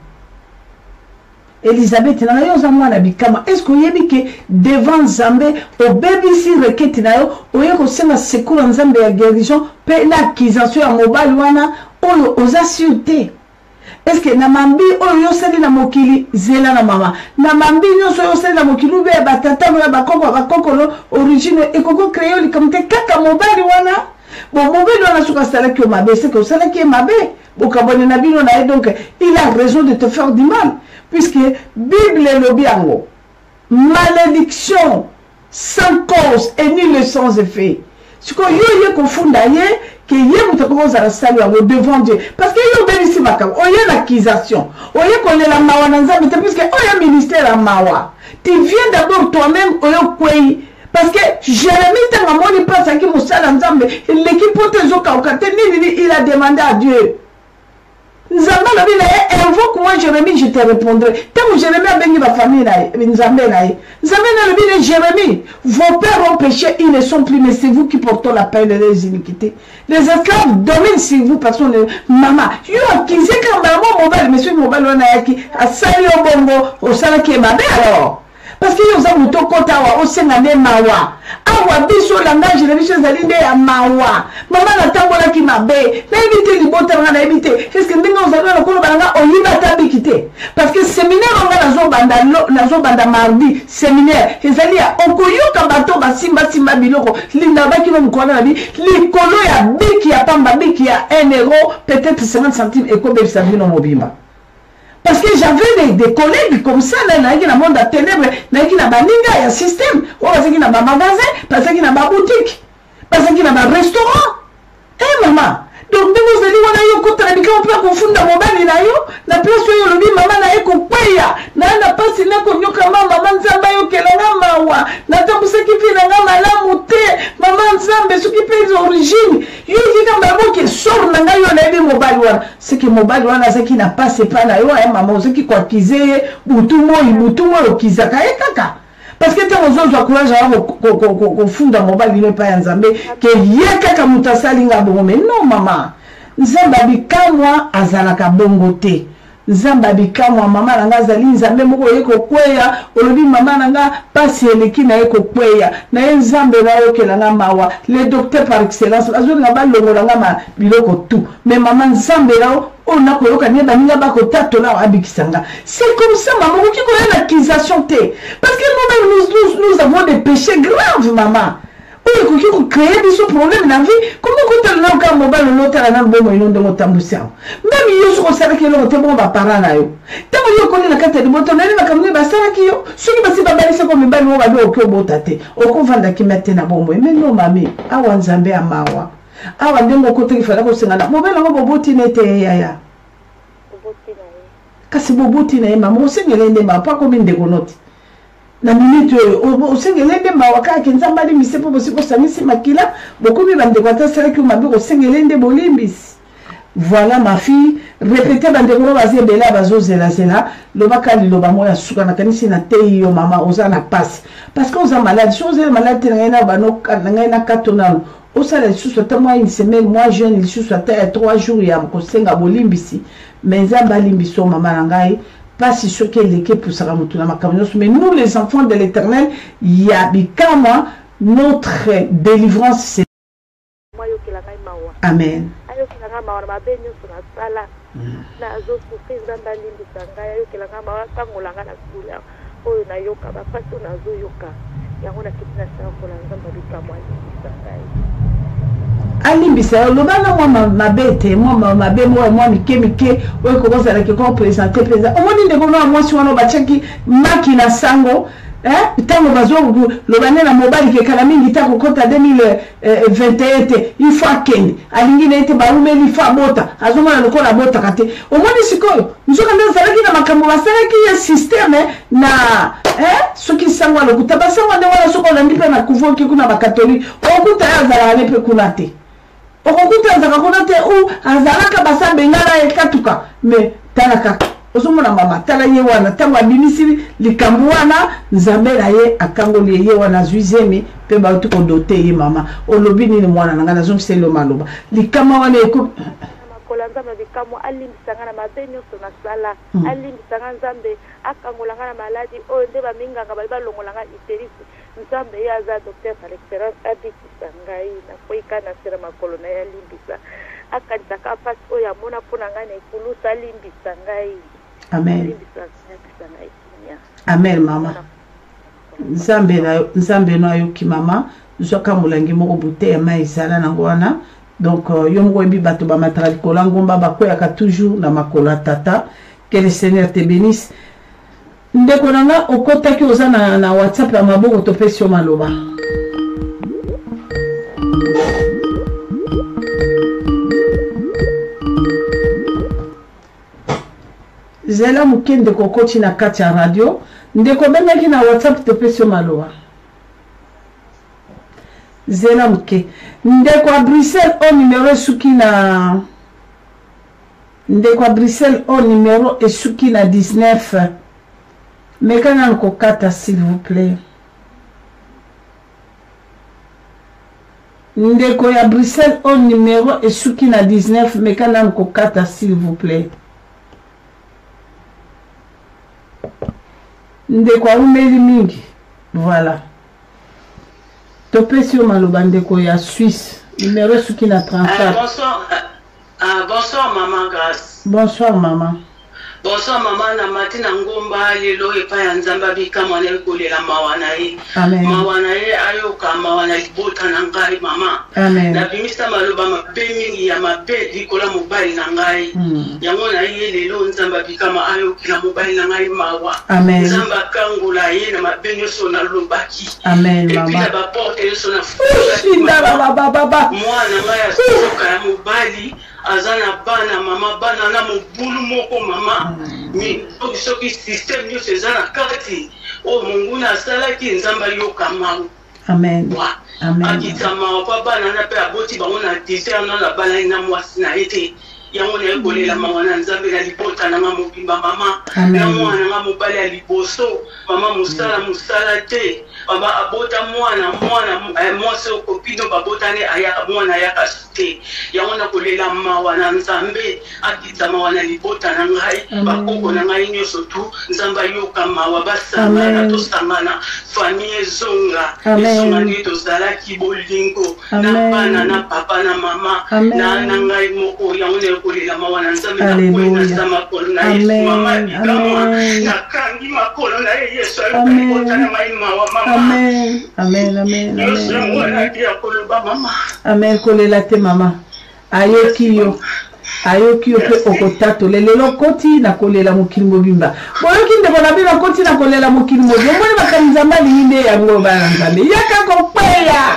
Elisabeth na yo za mwana bikama est ce que oyebi ke devant Nzambe obebisi requête na yo oye ko senga secours Nzambe ya guérison pe na accusation ya mobali wana oyo oza sûreté est ce que na mambi oyo yo seli na mokili zela na mama na mambi nyonso yo seli na mokili ube batata na bakokolo origine ekoko créer likamte kaka mobali wana bon mobali wana suka salaki o mabe c'est que salaki mabe bokabone na bino na donc il a raison de te faire du mal puisque Bible lobiango malédiction sans cause et ni le sans effet ce que yo kofunda ye que ye mutako za sali yango devant Dieu parce que yo belisi makabo oye l'accusation oye kolela mawa na Nzambe puisque oye ministère ya mawa tu viens d'abord toi-même oyo kwei parce que Jérémie tanga moni passe qui musala Nzambe l'équipe potezo kaukate nini il a demandé à Dieu Nzambe lobi na invoque moi Jérémie je te répondrai tant Jérémie a béni ma famille na Nzambe na Nzambe na lobi na Jérémie vos pères ont péché ils ne sont plus mais c'est vous qui portez la peine des iniquités les esclaves dominent sur vous personne maman yo akizé quand maman mobile monsieur mobile wana yaki asali obongo osala ki mabe alors parce que nous avons tout compte à au Sénégal mawa awa biso langage de biso zalinde ya mawa maman na tambola ki mabe na éviter libota na éviter est-ce que ndinga ozalwa na kolo balanga oyiba tabikite parce que séminaire on nazo banda mardi séminaire ezali ya okoyoka bato basimba simba biloko linda baki no mukona na bi likolo ya biki ya pamba biki ya 1 euro peut-être 50 centimes et ko bebisa bino mobimba. Parce que j'avais des collègues comme ça, là, dans le monde à ténèbres, dans le baninga, il y a un système, parce qu'il y a un magasin, parce qu'il y a une boutique, parce qu'il y a un restaurant. Eh maman, donc nous allons voir yo kota na bika mpaka kufunda mobali na yo na place yo lobi mama na eko kweya na na pasi na ko nyoka mama Nzambe yo kelanga mawa na tambuse kipi na malamu te mama Nzambe soki pe origine yo kika mbabo ke sort na ngayo na ebi mobali wana c'est que mobali wana c'est qui n'a pas c'est pas na yo maman c'est qui kwa kize butumo okizaka ekaka parce que tant aux autres courage à confondre mobile il n'est pas Nzambe que yaka kamuta salinga bongo mais non maman Nzambe bikamwa azalaka bongo te Nzambe bikamwa mama nanga zali Nzambe moko yeko kweya olobi mama nanga pasi eleki na yeko kweya na Nzambe na yokelanga mawa les docteurs par excellence azo na ba longolanga ma biloko tout mais mama Nzambe là on a koyoka ne baninga bako tatola abikisanga c'est comme ça maman qui connaît l'accusation te parce que nous avons des péchés graves maman ou qui créer des problèmes dans la vie comment quand on a un mobile l'autre là dans bon ils ont de tambusia même ils sont ça que l'autre bon va parler là yo tant yo connaît la carte de moto na ba kamuni ba sala ki yo soki ba si ba balisa ko mibali wo ba do ko botate o ko vanda ki mette na bombo mais non mami awa Nzambe amawa awa ndengo ko te fala ko singana mobile ngo boboti nete yaya kasi boboti na mama osengele ndemba pa ko minde ko noti na minute osengele ndemba wakaka Nzambe ali misepo bosiko samisi makila bokomi bande ko tasala ki mabe osengele ndembo limbisi voilà ma fille répétez bande ko bazie bela bazozela zela lobaka liloba moya suka na kanisi na tei yo mama ozana passe parce que oza malade chose malade na bano na katona osala lisusu ta moi une semaine moi jeune lisusu ta 3 jours ya ko senga bolimbisi mais Nzambe alimbiso mama nangai pas si sûr qu'elle est pour ça mais nous les enfants de l'Éternel il y a bikama notre délivrance c'est amen alimbisa lobana moi mabete moi mabe moi mike oyo ko bozala ke ko présenter président omoni ndeko na moi si wana bachaki makina sango Tango bazo lobane na mobile ke kala mingi ta kokota 2021 il faut akende alingi na ete barume il faut bota azoma na lokola bota kate omoni sikoyo nzoka nda zalaki na makambo basalaki ya système na soki sangwa lokuta basangwa nde wala soko na ndipe na kuvoki kuna bakatolike okuta ya zala ne pe kuna te okuta zaka kuna te u azalaka basa bengala ekatuka me talaka osomona mama tala ye wana tango abimisiri likambo wana nzambe na ye akangoli ye wana zuizemi pe bautu ko dote ye mama olobi nini mwana nanga nazomse lo maloba likama wana eko makolanza na likamo alimbisanga na mabenyo sona sala alimbisanga nzambe akangolanga na maladi o nde baminganga bali balongolanga iterisi nzambe ye aza docteur par excellence abikisa ngai na koika na sera makolo na ya limbisa akanisaka pasi oyo amona mpona ngai na ekulusa alimbisa ngai. Amen. Amen mama. Nzambe no ayoki mama. Zoka mulangi moko bute ya mai sala na ngwana. Donc yo moko ebi bato ba matali kolangomba bakoyaka toujours na makola tata. Que le Seigneur te bénisse. Ndeko nanga okotaki oza na WhatsApp ya maboko topesi yo maloba. Zela mukende kokoti na kati ya radio ndeko bengaki na WhatsApp te pesio maloa zela muke ndeko a Bruxelles au numéro suki na ndeko a Bruxelles au numéro esuki na 19 mekana nko kata s'il vous plaît ndeko ya Bruxelles au numéro esuki na 19 mekana nko kata s'il vous plaît ndeko arumeli mingi voilà topesi yo maloba ndeko ya Suisse numéro suki na 34 bonsoir maman Grâce. Bonsoir maman. Bonsoir maman na matina ngomba lelo epa ya nzamba bika mwana kolela mawana ye. Amen. Mawana ye ayoka mawana libota na ngai mama. Amen. Na bimisa maloba mabe mingi ya mabe likola mobali na ngai. Yango na ye lelo nzamba bika ma ayokila mobali na ngai mawa. Amen. Nzamba kangola ye na mabe nyoso na lobaki. Amen mama. Et puis na ba porte nyoso na baba. Mwana ngai asoka ya mobali azana bana mama bana na mobulu moko mama mi soki système yo sezana kati o mungu na salaki nzamba yo kamaru. Amen. Amen. Akitama pa bana na pe aboti bango na désert na bala ina mwasi na ete yango na ekolela mwana nzambe na libota na mobimba mama na mwana na mobali ya liboso mama musala te baba abota mwana mwasi okopino babotane aya mwana ya kasute yango na kolela mawa na nzambe akitama wana libota na ngai bakoko na ngai nyoso tu nzamba yoka mawa basangana tosangana famille zonga esongani tozalaki bolingo na bana na papa na mama na ngai moko yango na kolela mawana nzambe na kwena sama kolona Yesu mama bikama na kangi makolo na Yesu alipota na mai mawa mama. Amen. Amen. Amen. Amen. Kolela te mama. Ayoki yo pe okotato lelo koti na kolela mokili mobimba. Boyoki ndeko na bino koti na kolela mokili mobimba. Mbona bakanza mali nginde yango bana nzambe. Yaka kopeya.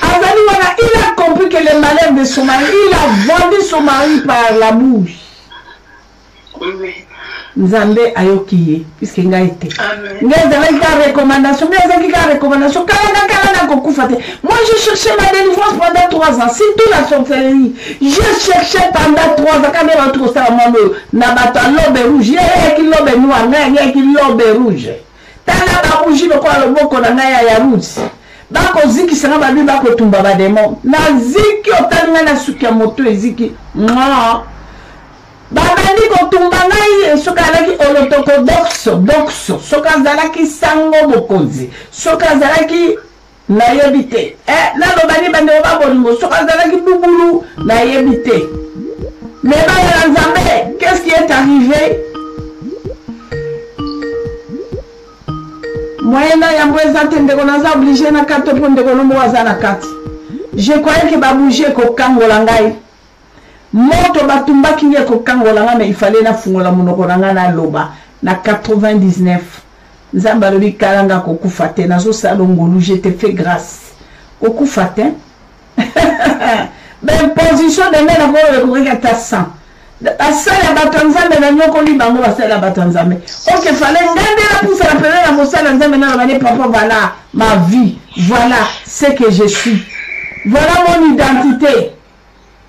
Azali wana il a compris que le malheur de son mari, il a vendu son mari par la bouche. Nzambe ayokiye puisque nga été. Nga zalaki recommandation, mais zalaki recommandation kala kokufa te. Moi je cherchais ma délivrance pendant 3 ans, surtout la sorcellerie. Je cherchais pendant 3 ans quand même entre ça mano na bato lobe rouge, yeki lobe noir, yeki lobe rouge. Tala ba rouge ko loboko na ngaya ya rouge. Bako ziki sanga babi bako tumba ba demo. Na ziki otanga na suki moto eziki. Babandi kotumba ngai soka zalaki orthodoxe soka zalaki sango bokonzi soka zalaki nayebi te nalobani bande babolingo soka zalaki bubulu nayebi te mais baya nzambe qu'est-ce qui est arrivé moyena yambo ezate ndeko naza obligé na kati po ndeko nombo waza na kati je croyais que babouger kokangola ngai moto batumbaki nge kokangola nga mais il fallait na fungola monoko na nga na loba na 99 nzamba lobi kalanga kokufa te nazo salongolu je te fais grâce kokufa te ben position de mena ko le ko ta sang asala bato nzambe na nyoko libango basala bato nzambe OK fallait ngandela pour ça appeler la mosala nzambe na bane papa voilà ma vie voilà ce que je suis voilà mon identité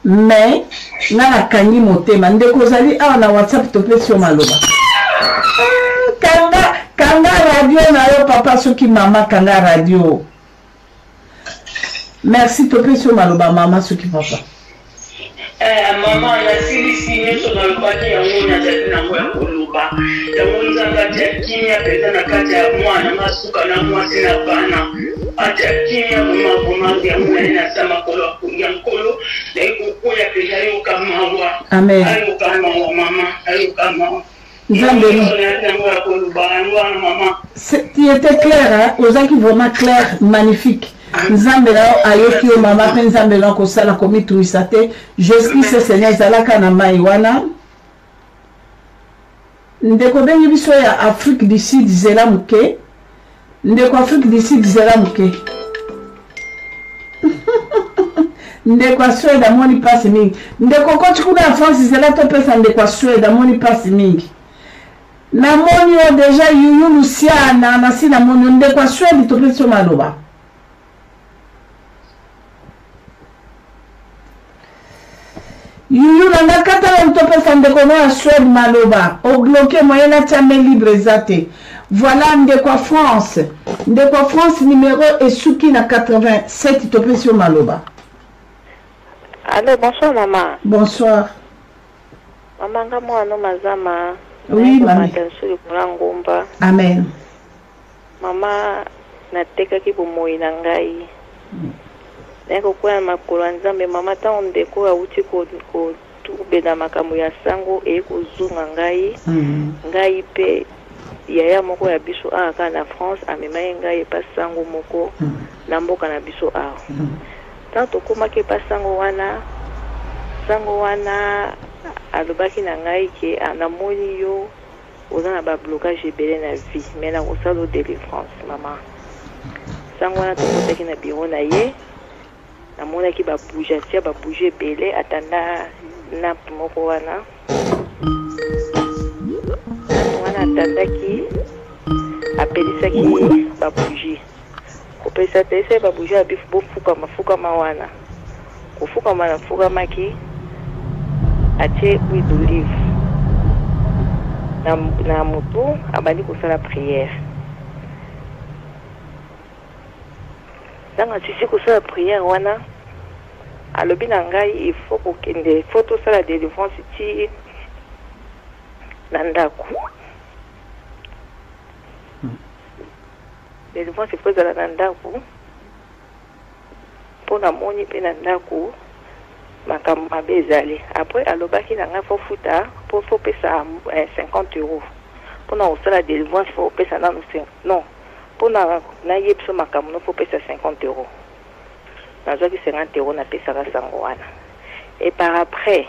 mais nana kanyi motema ndeko zali awa na WhatsApp to pe sur maloba kanga radio na yo papa soki mama kanga radio merci to pe sur maloba mama soki papa maman na silisi nyonso na lobaki yango nazali nango ya koloba yango nzambe atia kimia mpenza na kati ya mwana masuka na mwasi na bana atia kimia bomaboma yango nali nasa makolo ya nkolo nayi kokoya mpenza ayoka mawa ayoka mawa mama ayoka mawa tu étais clair, hein? Ozaki vraiment clair, magnifique. Nzambe na ayoki o mama pe nzambe na ko sala komi tuisate. J'espère ce Seigneur zalaka na mai wana. Ndeko bengi biso ya Afrique du Sud zela muke. Ndeko Afrique du Sud zela muke. Ndeko Suède moni pasi mingi. Ndeko ko tukuna France zela to pesa ndeko Suède moni pasi mingi. Na moni o deja yuyu Luciana na si na moni ndeko Suède to pesa maloba. Yuyu na kata la mtope sandeko na Suède maloba au bloqué moyen na tame libre zate. Voilà ndeko France. Ndeko France numéro Esuki na 87 tope sur maloba. Allô, bonsoir maman. Bonsoir. Maman nga mwana mazama. Oui, maman. Amen. Maman natekaki bomoi na ngai. Nako kwa makolo nzambe mama ta ndeko auti ko tubela makambo ya sango e kozunga ngai ngai pe yaya moko ya biso aka na France amema ngai pa sango moko na mboka na biso a tanto koma ke pa sango wana alobaki na ngai ke anamoni yo oza na ba blocage ebele na vie mais na kosala délivrance mama sango wana tokotaki na bureau na ye namonaki babouge atia babouge ebele atanda nape moko wana atandaki apelisaki babouge kopelisa telisa babouge abifu bofukama wana kofukama na fukamaki atie huile d'olive na motu abandi kosala prière nanga tisi kosala prière wana alobi na ngai il faut kokende faut tosala délivrance ti na ndako délivrance il faut ezala na ndako mpo namoni mpe na ndako makambo mabe ezali après alobaki na ngai fo futa mpo pesa 50 euros mpona kosala délivrance fo pesa nano non mpona naye biso makambo no fo pesa 50 euros nazwaki 50 euros napesaka sango wana et par après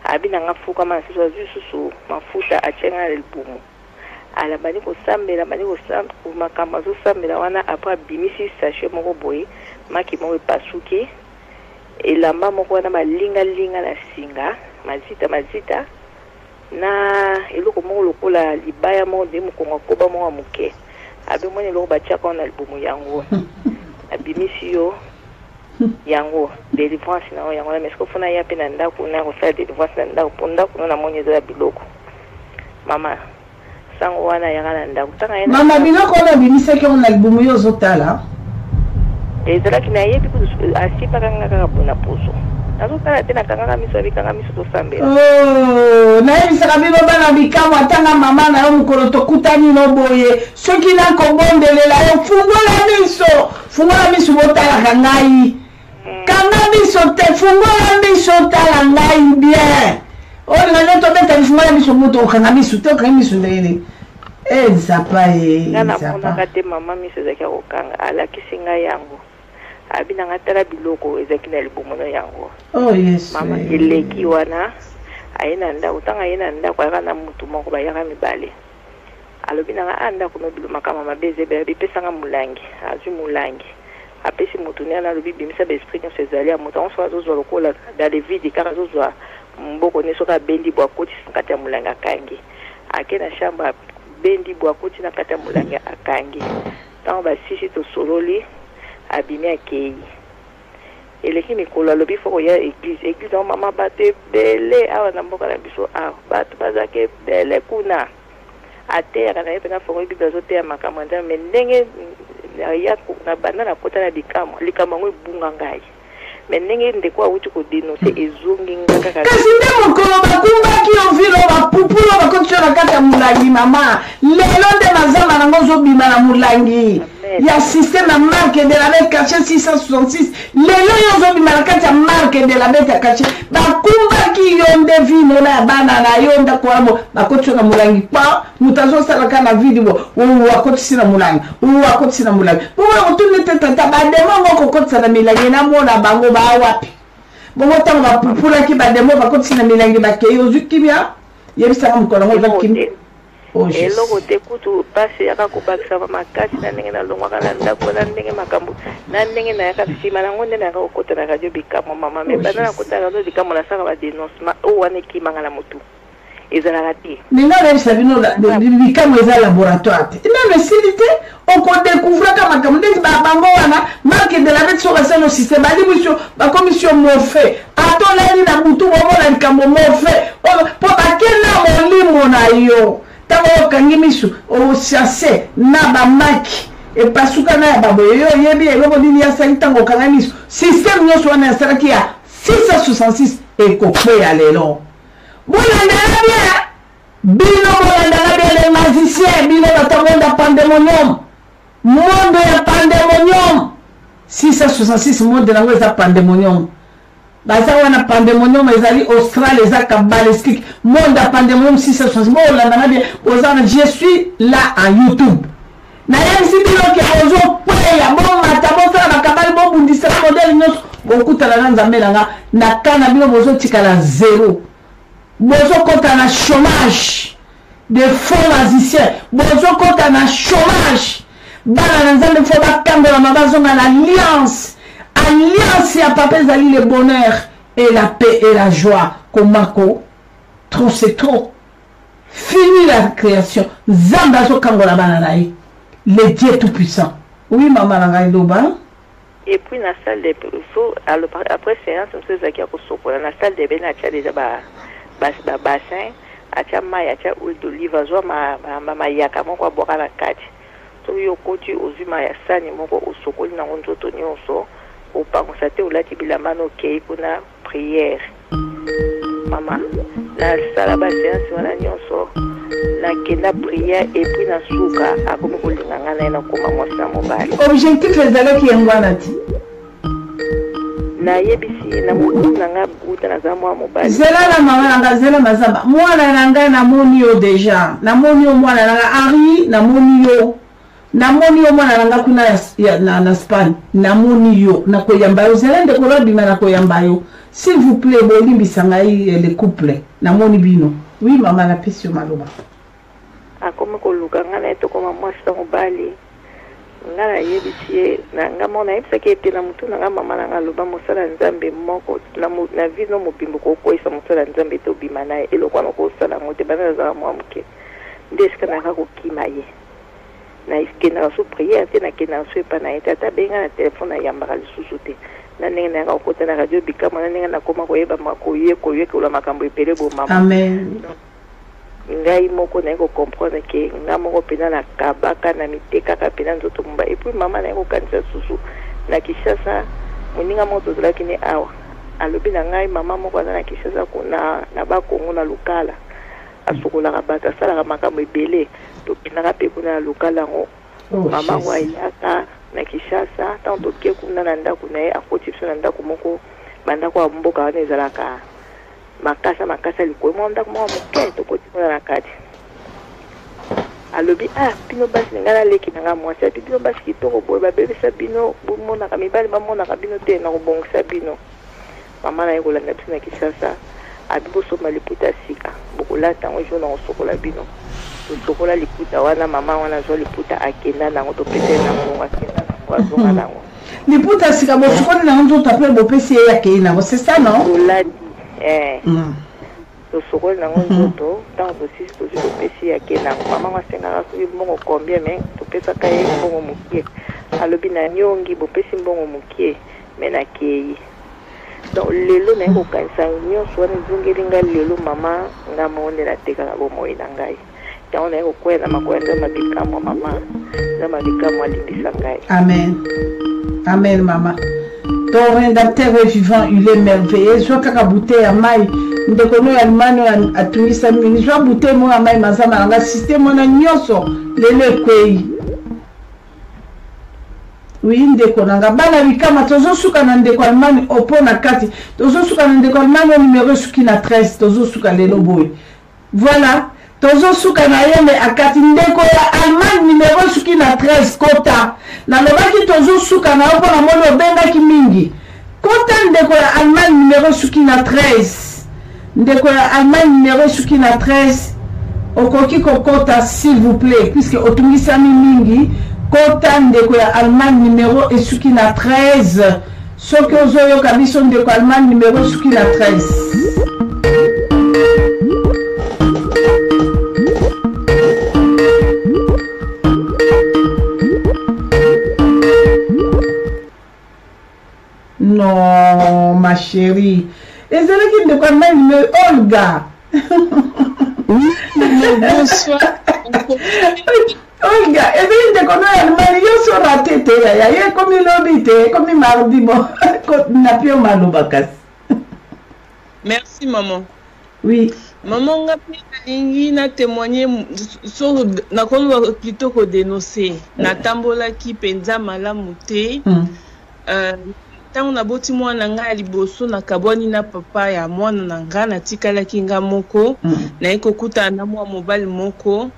abi nanga fukama na siso azwi susu mafuta atie nga na libumu ala bani kosambela makambo azosambela wana après abimisi sachet moko boye maki moko epasuki elamba moko wana malingalinga na singa mazita na eloko moko lokola libaya moko nde mokongo koba moko ya moke abi moni eloko batiaka wana na libumu yango abimisi yo yango délivrance na yango na mesko funa ya pe na ndako na kosala délivrance na ndako po ndako na moni ezala biloko mama sango wana yanga na ndako tanga yena mama biloko na bimisaki on na libumu yo zotala ezalaki na yebi asipaka nga kaka bona poso nazotala te nakangaka miso abikanga miso tosambela nayebisaka bino bana bikamwa atanga mama na yo mokolo tokutani no boye soki nakobondelela yo fungola miso botalaka ngai kanga miso te fungola miso tala ngai bien olinga tobeta lifungola miso moto okanga miso te okanga miso ndenge ezapa nga namonaka te mama miso ezalaki ya kokanga alakisi ngai yango abi nanga tala biloko ezalaki na libumu yango mama eleki wana aye na ndako ntango aye na ndako ayaka na mutu moko bayaka mibale alobi nanga anda kuno bilumaka mama bezebe bipesanga mulangi azwi mulangi apesi mutu ne ana alobi bimisa besprit nyonso ezali ya moto ango soki azozwa lokola dans le vide kaka azozwa mboko ne soki abendi bwa koti na kati ya mulangi akangi ake na chambre abendi bwa koti na kati ya mulangi akangi ntango basisi tosololi abimi akei eleki mikolo alobi fo koya église yango mama bato ebele awa na mboka na biso awa bato bazalaka ebele kuna ateyaka na ye mpenza fongo eglise azoteya makambo nzambe me ndenge ya na banda na kota na likambo yango ebunga ngai me ndenge ndeko awuti kodenonse ezongi nga kaka kasi nde mokolo bakumbaki ovilo bapupulo bakotisa na kati ya molangi mama lelo nde mazamba nango ozobima na molangi ya système ya marque de la bête caché 666 lelo yo ozobima na kati ya marque de la bête ya caché bakumbaki yo nde vino na ya bana na yo ndako abo bakotisa na molangi pa moto azosalaka na video akotisi na molangi akotisi na molangi bongo kotuni te tata bademo ngo kokotisa na milangi namona bango bawapi bongo ntango bapupulaki bademo bakotisi na milangi bakei ozwi kimia yebisaka mokolo ngo eza kimia eloko te kutu pasi yaka kobakisama makasi na ndenge nalongwaka na ndako na ndenge makambo na ndenge nayaka nsima nango nde nayaka kokota na radio bikamwa mama me banda nakota radio bikamwa nasaka badenoncement oyo wana ekimanga na motu ezalaka te ninga oyebisa bino bikamwa eza laboratoire te nano esili te okodécouvraka makambo ndeti bango wana marque de la bête soki asali système balibiso bakomisio morfe atolani na butu bomona likambo morfe mpo bakena molimo na yo ntango okangi miso osiase na bamaki epasuka na ya baboye yo oyebi eloko nini yasali ntango okanga miso système nyonso wana yasalaki ya 666 ekokweya lelo bolandaka bien bino bolandaka bien les magiciens bino bato monde ya pandemonium monde ya pandemonium 666 monde nango eza pandemonium baza wana pandemonium ezali austral eza kabbalistique monde ya pandemonium 666 bolandaka bien bozana je suis là en youtube nayebisi bino ke bozokweya bomata bosala bakabali bobundisaka modele nyonso bokutana na nzambe nanga na kana bino bozotikala zero bozokota na chômage de faux magiciens bozokota na chômage bana na nzambe fo bakangola mabazonga na alliance ya papa ezali le bonheur et la paix et la joie komako trop c'est trop fini la création nzambe azokangola bana na ye le Dieu tout puissant oui mama na ngai loba. Et puis na salle de faut après séance on se zakia ko sokola na salle de bain atia déjà bassin atia mai atia huile d'olive azwa mayaka moko aboka na kati soki okoti ozwi ya sani moko osokoli nango nzoto nyonso opangosa te olati bilamba na okei mpona prière mama nasala baséance wana nyonso nakenda prière epuis nasuka akomi kolinganga na ye nakoma mwasi na mobali objectif ezalaki yango wana ti nayebisi na motu nanga buta naza mwa mobali zela na mama nanga zela mazamba mwana nanga namoni yo deja namoni yo mwana nanga Henri namoni yo mwana nanga kuna na Spain namoni yo nakoyamba yo zela ndeko lobima nakoyamba yo s'il vous plaît bolimbisa ngai le couple namoni bino oui mama napesi yo maloba akomi koluka nga na ye tokoma mwasi na mobali nga nayebisi ye nanga mo nayebisaki ete na motu nanga mama nanga aloba mosala nzambe moko na vino mobimbo kokweyisa mosala nzambe tobima na ye eloko wana okosala yango te bana nazala mwa moke nde esika nanga kokima ye nakendaka so priere te nakendaka so epa na ye te ata benga na telefone ayambaka lisusu te na ndenge nanga kokota na radio bikamwa na ndenge nakoma koyeba koyekola makambo epele bomama amen ngai moko na comprendre ke nga moko pena na kabaka na mitekaka pena nzoto mba et puis mama na kokanisa susu na Kishasa moninga moto tozalaki ne awa alobi na ngai mama moko na Kishasa kuna na bakongo na lokala asokolaka bato asalaka makambo ebele topendaka mpe kuna na lokala ngo mama ngo ayaka na Kishasa ntango toke kuna na ndako na ye akoti biso na ndako moko bandako ya mboka wana ezalaka makasa likolo mwa ndako mwa moke tokoti kuna na kati alobi bino basi ninga naleki nanga mwasi api bino basi kitoko boye babebisa bino bomonaka mibali bamonaka bino te na kobongisa bino mama na ye kolanda biso na Kishasa abibo soma liputa sika bokola tango jo na osokola bino sokola liputa wana mama wana zo liputa akenda nango to pete nango akenda nango azonga nango liputa sika bo sokoni nango to taper bo pesi ya keina c'est ça non oladi to sokoli nango nzoto tango tosisi tozwi topesi ya keina mama wasengaka soki mbongo combien mais topesaka ye mbongo mokie alobi na nyongi bopesi mbongo mokie me nakei donc lelo naye kokanisa nyonso wana ezongeli ngai lelo mama nga monde natekaka bomoi na ngai yango naye kokwela makoya nde mabikamwa mama nde mabikamwa alimbisa ngai amen amen mama ton rédacteur vivant il est merveilleux zwa kaka bouteille ya mai ndeko no ya limano atungisa mini zwa bouteille mo ya mai mazama nanga système wana nyonso lelo ekwei oui ndeko nanga bana bikama tozosuka na ndeko Allemagne opona kati tozosuka na ndeko Allemagne numéro suki na 13 tozosuka lelo boy voilà tozosuka na yele akati ndeko ya Allemagne numéro suki na 13 kota na lobaki tozosuka na opona mono bengaki mingi kota ndeko ya Allemagne numéro suki na 13 ndeko ya Allemagne numéro suki na 13 okoki kokota s'il vous plaît puisque otungisami mingi kota ndeko ya Allemagne numéro esuki na 13 soki ozoyoka biso ndeko Allemagne numéro esuki na 13 non ma chérie ezalaki ndeko Allemagne numéro Olga bonsoir Olga, et bien de connaître Allemagne, yo so raté te ya ye comme lobité, comme mardi bon, n'a plus malobakas. Merci maman. Oui. Maman ngapi lingi na témoigner sur na kono plutôt que dénoncer. Na tambola ki penza malamu te. Tango na boti mwana nga liboso na kaboni na papa ya mwana na nga na tikala kinga moko na ekokuta na mwa mobile moko.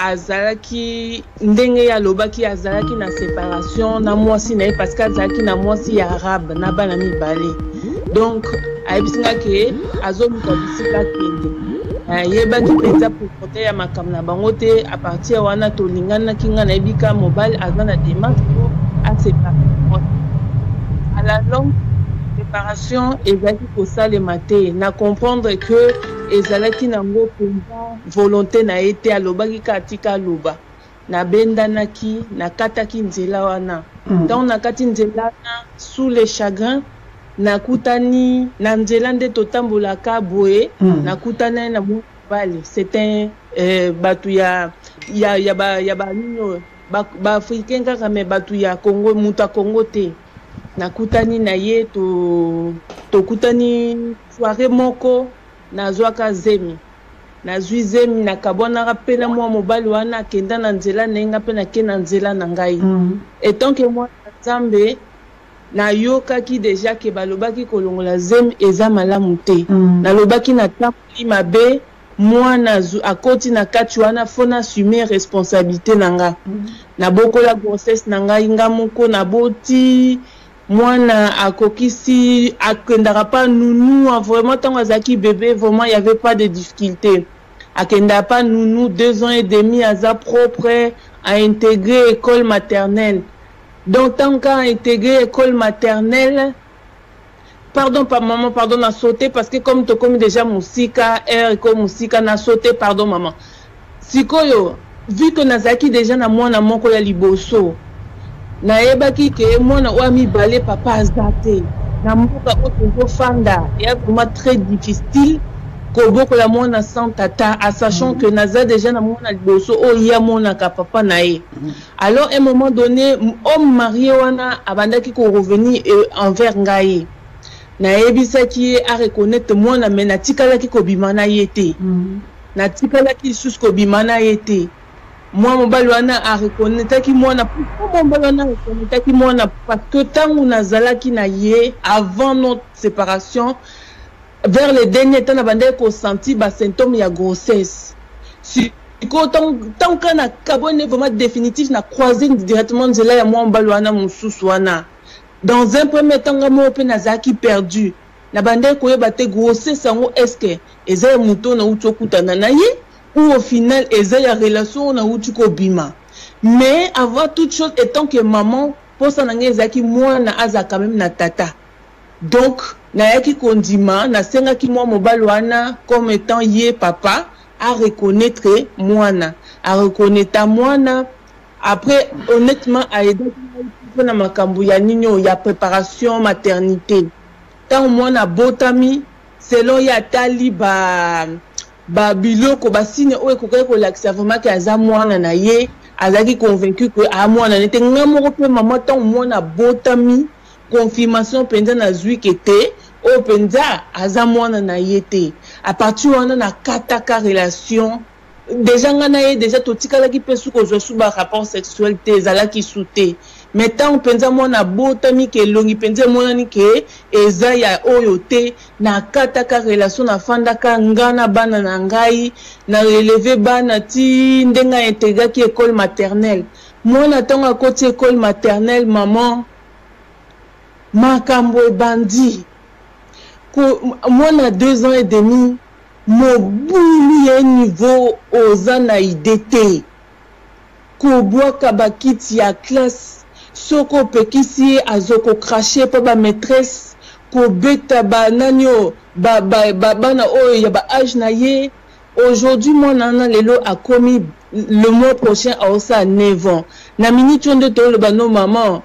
Azalaki ndenge ya lobaki azalaki na séparation na mwasi na parce que azalaki na mwasi ya arabe na bana mibale donc ayebisinga ke azoluka bisika kende yebaki penza pour côté ya makambo na bango te à partir wana tolingana kinga na ebika mobile aza na démarche pour séparer à la longue séparation ezalaki kosalema te na comprendre que ezalaki nango penza volonté na ete alobaki katika loba na bendanaki na kataki nzela wana donc na kati nzela na sous les chagrins na kutani na nzela nde totambolaka boye na kutana na mobali c'était batu ya ba nino ba africain kaka me batu ya Congo muta Congo te na kutani na ye to kutani soirée moko na zwaka zemi na zwi zemi na kabona pena mwa mobali wana kenda na nzela na nga pena kena nzela na ngai et tant que moi Nzambe na yokaki déjà ke balobaki kolongola zemi eza malamu te na lobaki na tamboli mabe mwana akoti na kati wana fona assumer responsabilité nanga na bokola grossesse nanga inga moko na boti mwana akokisi akendaka pas nounou vraiment tant azaki bébé vraiment il y avait pas de difficulté akenda pas nounou 2 ans et demi aza propre à intégrer école maternelle donc tant qu'à intégrer école maternelle pardon pas maman pardon na sauté parce que comme to comme déjà musika comme musika na sauté pardon maman sikoyo vu que nazaki déjà na mwana moko ya liboso na yebaki ke mwana wa mibale papa azate na mboka oto fanda ya vraiment très difficile ko boko la mwana sans tata à sachant que naza déjà na mwana liboso o ya mwana ka papa na ye alors à un moment donné homme marié wana abandaki ko revenir envers ngai na yebisaki a reconnaître mwana mais na tikalaki ko bimana yete na tikalaki sus ko bimana yete moi mobali wana a reconnaître ki mwana pourquoi mobali wana reconnaître ki mwana parce que tangu nazalaki na ye avant notre séparation vers les derniers temps na bandé ko senti ba symptômes ya grossesse si ko tant kana kabone vraiment définitif na croiser directement nzela ya moi mobali wana mususu wana dans un premier temps ngamo pe nazaki perdu na bande koyeba te grossesse yango eske eza ya moto na uti okutana na ye ou au final eza ya relation na uti kobima. Mais avant toute chose, étant que maman pour ça nanga ezaki mwana aza quand même na tata, donc na yaki kondima na senga ki mwa mobali wana comme étant ye papa à reconnaître mwana, à reconnaître mwana. Après honnêtement a aidé na makambo ya nino ya préparation maternité. Tant mwana botami selon ya tali ba biloko basine oyo kokoki kolakisa vraiment ke aza mwana na ye azaki convaincu que a mwana nete ngamoko pe mama tant mwana botami confirmation penza na zwi kete o penza aza mwana na ye te. À partir wana na kataka relation déjà ngana ye déjà totikalaki pe suko zo suba rapport sexuel te ezalaki sute. Mais tant penza mwana botami ke longi penza mwana ni ke eza ya oyo te na kataka relation na fandaka ngana bana na ngai na relever bana ti ndenga intégraki école maternelle. Mwana tonga koti école maternelle maman makambo ebandi ko mwana 2 ans et demi mobulu ya niveau oza na idete ko bwaka bakiti ya classe soko pekisi azoko cracher pa ba maîtresse ko beta ba nanyo bana oyo ya ba âge na ye. Aujourd'hui mwana na lelo a commis le mois prochain a osa 9 ans na minute onde to le bano maman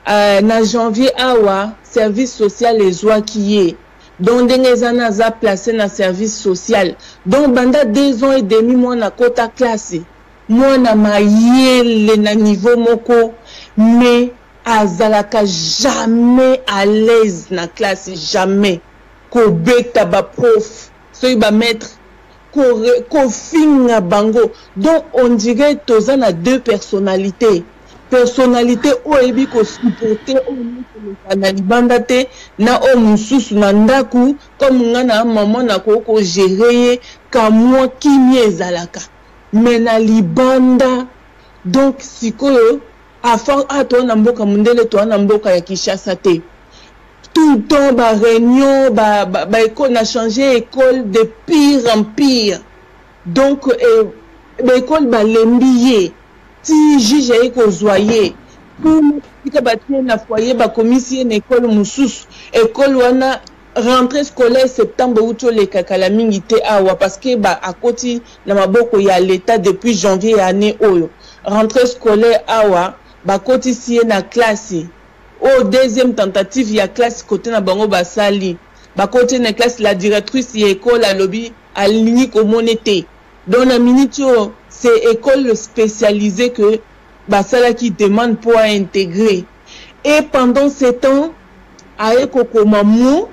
na janvier awa service social ezwaki ye donc ndenge ezana za placé na service social donc banda 2 ans et demi mwana kota classe mwana mayele na niveau moko mais azalaka jamais à l'aise na classe, jamais ko beta ba prof so ba maître ko finga bango. Donc on dirait toza na 2 personnalités oyebi ko supporter o na libanda te na o mususu na ndaku comme ngana maman na ko gérer ka moi kimi ezalaka mais na libanda. Donc sikoyo à toi na mboka mundele toi na mboka ya Kinshasa te tout le temps ba réunion ba école na changé école de pire en pire. Donc ba école ba lembiye ti juge ay ko zoyer pour ka batie na foyer ba commissaire na école mususu école wana rentrée scolaire septembre uto le kakala mingi te awa parce que ba akoti na maboko ya l'état depuis janvier année oyo rentrée scolaire awa bakoti siye na classe au deuxième tentative ya classe côté na bango basali bakoti na classe la directrice ya école a lobby aligni komonete dans la minute c'est école spécialisée que basala qui demande pour intégrer. Et pendant ce temps Aeko Komamou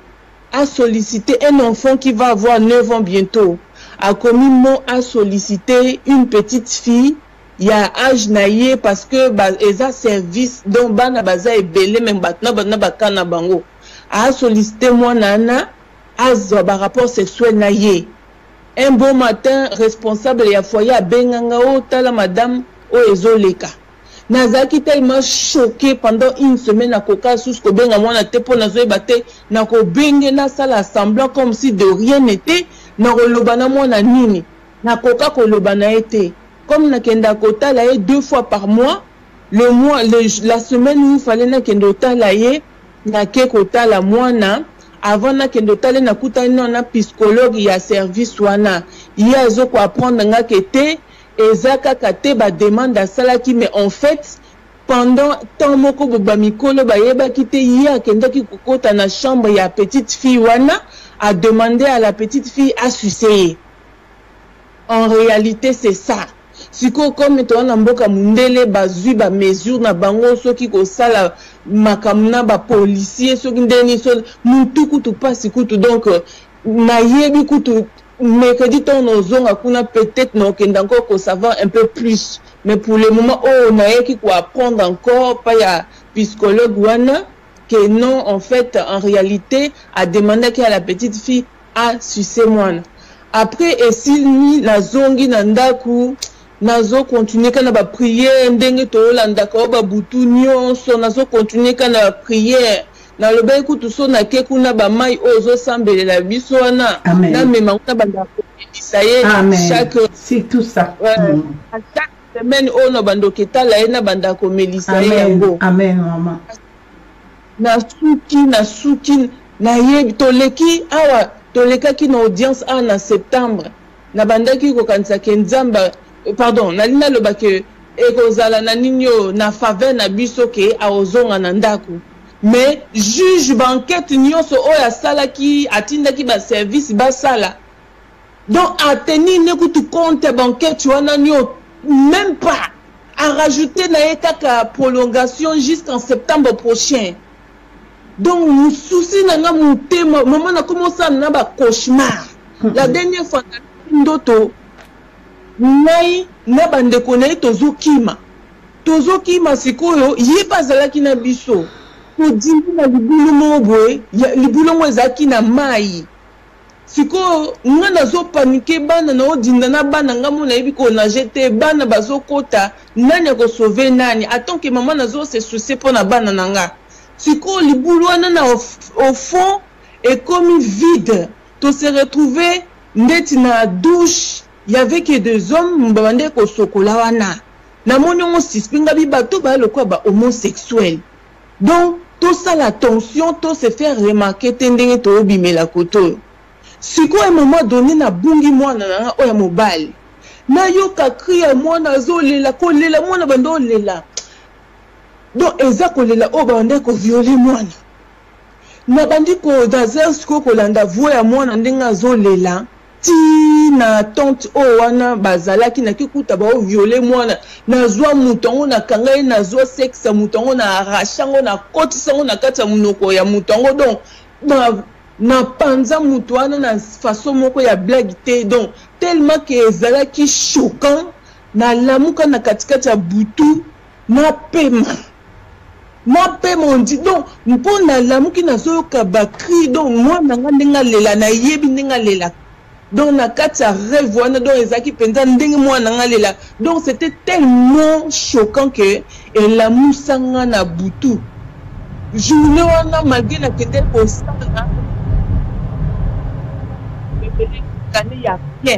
a sollicité un enfant qui va avoir 9 ans bientôt. Akomimo a sollicité une petite fille il y a âge naïe parce que eza service donc bana baza ebele même batna bana bakana bango a sollicité moi nana azo ba rapport sexuel naïe. Un bon matin responsable ya foyer benganga o tala madame o ezoleka nazaki tellement choqué pendant une semaine à koka sous ko benga mwana te po nazo ebate na ko benge na sala semblant comme si de rien n'était na kolobana mwana nini na koka kolobana été. Comme na kenda kota la 2 fois par mois, le mois, la semaine où il fallait na kenda kota la na ke kota la mwana, avant na kenda kota na kuta na psychologue ya service wana, il a zo ko apprendre nga kete, ezaka kate ba demande à salaki, mais en fait, pendant tant moko boba mikolo ba yeba kite ya kenda ki kokota na chambre ya petite fille wana, a demandé à la petite fille à sucer. En réalité, c'est ça. Siko comme to na mboka mundele bazui ba mesure na bango soki ko sala makamna ba policier soki ndeni so mutuku tu pasi kutu donc na yebi kutu mercredi ton ozonga kuna peut-être no kenda encore ko savoir un peu plus mais pour le moment oh na yeki ko apprendre encore pas ya psychologue wana que non en fait en réalité a demandé à la petite fille à sucer moi. Après et s'il na zongi na ndaku nazo continuer kana ba prière ndenge to landa ko ba butu nyonso nazo continuer kana prière na loba ekutu so na ke kuna ba mai ozo sambelela biso wana na mema kuna banda ça y est chaque c'est tout ça à chaque semaine ono bando ketala ena banda ko melisa yango amen maman na suki na ye toleki awa tolekaki na audience en septembre na bandaki ko kanisa kenzamba pardon na lina loba ke ekozala na ninyo na faveur na biso ke aozonga na ndako mais juge banquette nyonso oya salaki atindaki ba service basala donc a tenir ne kutu compte banquette wana nyo même pas à rajouter na kaka prolongation jusqu'en septembre prochain. Donc nous souci na nga mutema maman na commencé na ba cauchemar. La dernière fois ndoto ngai na bande kone tozokima sikoyo ye bazalaki na biso ko dimbi na libulu moboe libulu mo ezaki na mai sikoyo nga nazo panike bana na odinda na bana nga mona yebi ko na jete bana bazokota nani ko sauver nani attends que maman nazo se soucier pour na bana nanga sikoyo libulu wana na au fond est comme vide to se retrouver ndeti na douche. Il y avait que des hommes mbabande ko sokola wana na moni on suspinga bi bato ba le quoi ba homosexuel donc tout ça la tension tout se faire remarquer tendenge to bimela koto siko un moment donné na bungi mwana na oya mobile na yoka kriya mwana zolela ko lela mwana bando lela donc eza ko lela o bande ko violer mwana na bandi ko dazer siko ko landa voya mwana ndenga zolela ti na tante o wana bazalaki na kikuta ba violer mwana na zwa mutongo na kangai na zwa sexe mutongo na arrachango na kotisango na kata munoko ya mutongo donc na panza mutu wana na façon moko ya blague te donc tellement que ezalaki choquant na lamuka na katikati ya butu na pema on dit donc mpona lamuki na zoyoka bakri donc mwana nga ndenga lela na yebi ndenga lela donc na kati ya rêve wana donc ezaki penza ndenge mwana nga lela donc c'était tellement choquant que elamusanga na butu journée wana malgré na kete kosala kane ya bien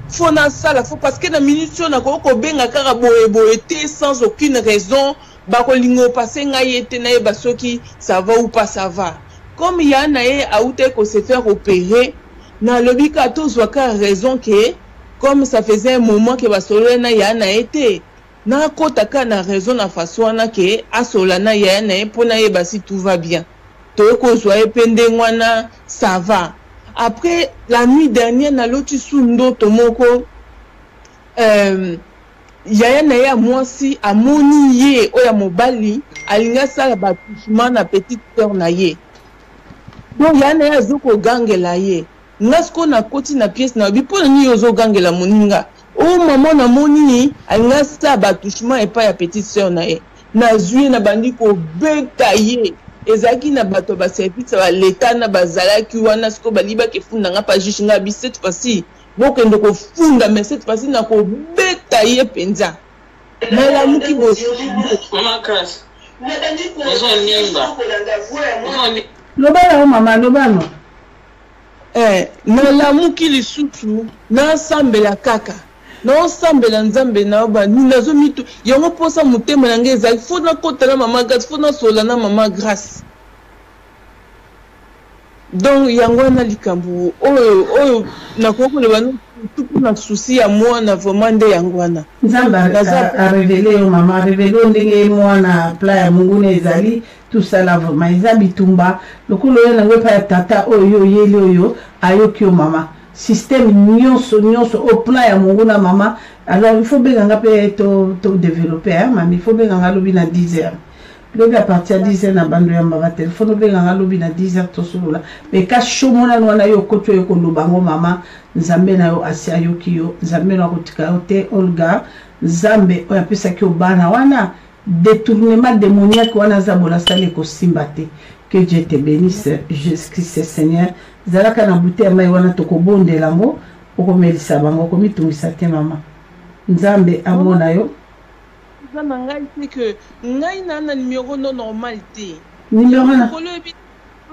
faut na sala faut parce que na minute na ko benga kaka boye te sans aucune raison ba ko lingo passer ngai ete na ba soki ça va ou pas ça va comme ya na ye a outé ko se faire opérer na lobika to zwaka raison que comme ça faisait un moment que ba solo na ya na été na kotaka na raison na façon na que asola na ya na pona ye ba si tout va bien to ko zwa epende ngwana ça va. Après la nuit dernière na loti sundo tomoko yaya na ya mwasi amoni ye oya mobali alinga sala batouchement na petite sœur na ye donc yaya na ya zoko gangela ye ngasko na koti na pièce na bipona ni yozo gangela moninga o maman na moni alinga sala batouchement epa ya petite sœur na ye na zui na bandi ko beta ye ezaki na bato ba service ba leta na bazalaki wana siko baliba ke funda nga pa juge nga bi cette fois-ci donc ndoko funda mais cette fois-ci na ko beta ye penza na la muki bo mama crash ezo nimba lobala o mama lobano na la muki lisusu na sambela kaka na sambela nzambe na ba ni nazo mitu yango posa mutema na ngeza il faut na kota na mama grâce faut na sola na mama grâce donc yango na likambu oyo na koko le banu tout na souci ya mwana vraiment nde yango na nzamba a révélé o mama révélé ndenge mwana pla ya mungu na ezali tout ça là vraiment ezabi tumba lokolo na wepa ya tata oyo yele oyo ayoki o mama système nyonso au plan ya mungu na mama alors il faut bien pe to développer hein mami il faut bien lobi na 10 heures lobi à partir de 10 heures na bando ya mbaba téléphone bien lobi na 10 heures to solola mais ka shomona na yo koto yo kolobango mama nzambe na yo asia yo kiyo nzambe na kotika yo te Olga nzambe oya pesa ki obana wana détournement démoniaque wana zabola sale ko simbate. Que Dieu te bénisse, Jésus-Christ Seigneur. Zalaka na bouteille mai wana tokobonde lango okomelisa bango komitungisa te mama. Nzambe amona yo. Ça ngai c'est que ngai na numéro non normal te. numéro na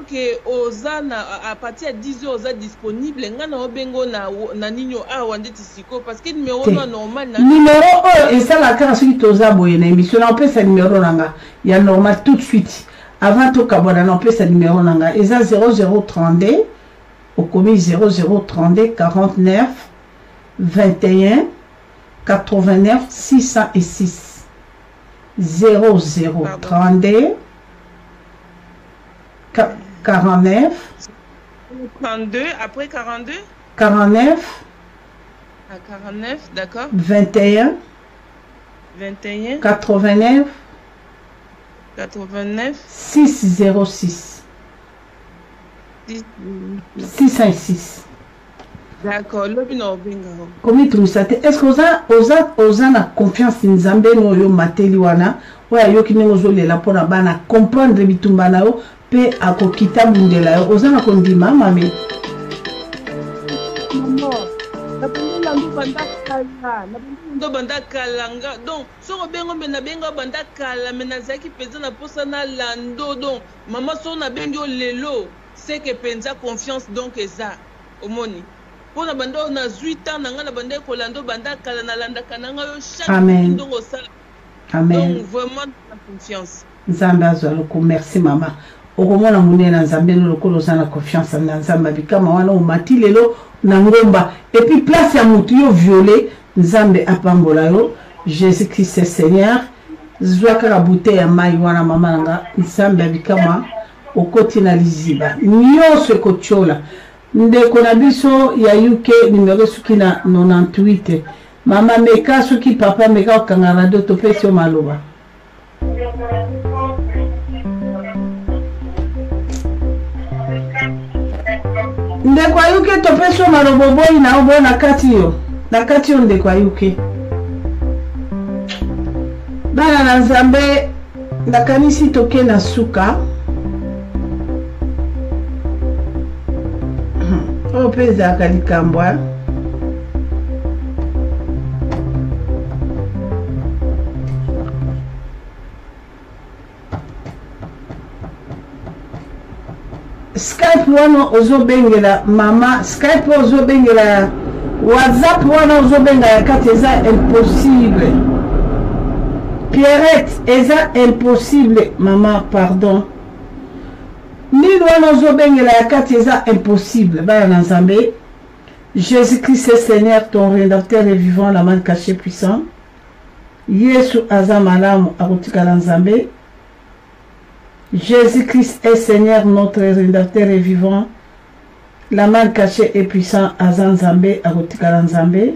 que ozana à partir de 10 heures oza disponible ngana obengo na ninyo awa ndeti siko parce que numéro na normal na numéro et ça la carte suite toza boye na émission on peut sa numéro nanga il y a normal tout de suite avant to kabona on peut sa numéro nanga eza 0032 au commis 0032 49 21 89 606 0032 49 32 après 42 49 à 49 d'accord 21 89 606 606 d'accord lobi na obenga komi tumisate est-ce que oza na confiance nzambe no yo mateli wana oya yoki ndenge ozolela mpona bana comprendre bitumba na yo pe akokita bundela yo oza na kondima mame ndo banda kalanga donc soko bengo mbe na benga banda kala me nazalaki mpenza na posa na lando donc mama so na bengi yo lelo seke mpenza confiance donc eza omoni mpona banda na 8 ans na nga na banda ekolando banda kala nalandaka na nga yo chaque ndongo osala donc vraiment na confiance nzambe azwa loko merci mama okomona monene na nzambe no lokolo oza na confiance na nzambe bikama wana omati lelo na ngomba et puis place ya mutu yo violé nzambe apambola yo Jésus Christ est Seigneur zwa kaka bouteille ya mai wana mama nanga nzambe abikama okoti na liziba nyonso ekotiola ndeko na biso ya UK numéro suki na 98 mama meka suki papa meka okanga radio topesi yo maloba ndeko ya UK topesi yo maloba boyi na obo na kati yo ndeko ya UK bana na nzambe ndakanisi toke na suka oyo mpe ezalaka likambo Skype wana ozobengela mama Skype ozobengela WhatsApp wana ozobengela kati eza impossible Pierrette eza impossible mama pardon nini wana ozobengela ya kati eza impossible bana na nzambe Jésus-Christ est Seigneur ton rédempteur est vivant la main cachée puissant Yesu aza malamu akotikala nzambe Jésus-Christ est Seigneur notre rédempteur est vivant la main cachée est puissant aza nzambe akotikala nzambe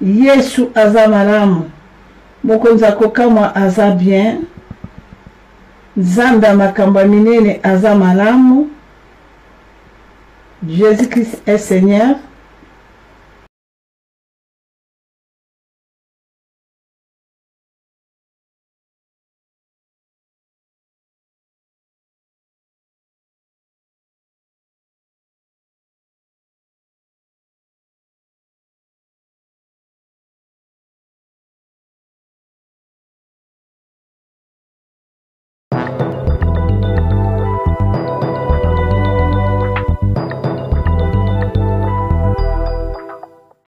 Yesu aza malamu mokonzi akokamwa aza bien Nzambe makambo minene aza malamu Jésus-Christ est Seigneur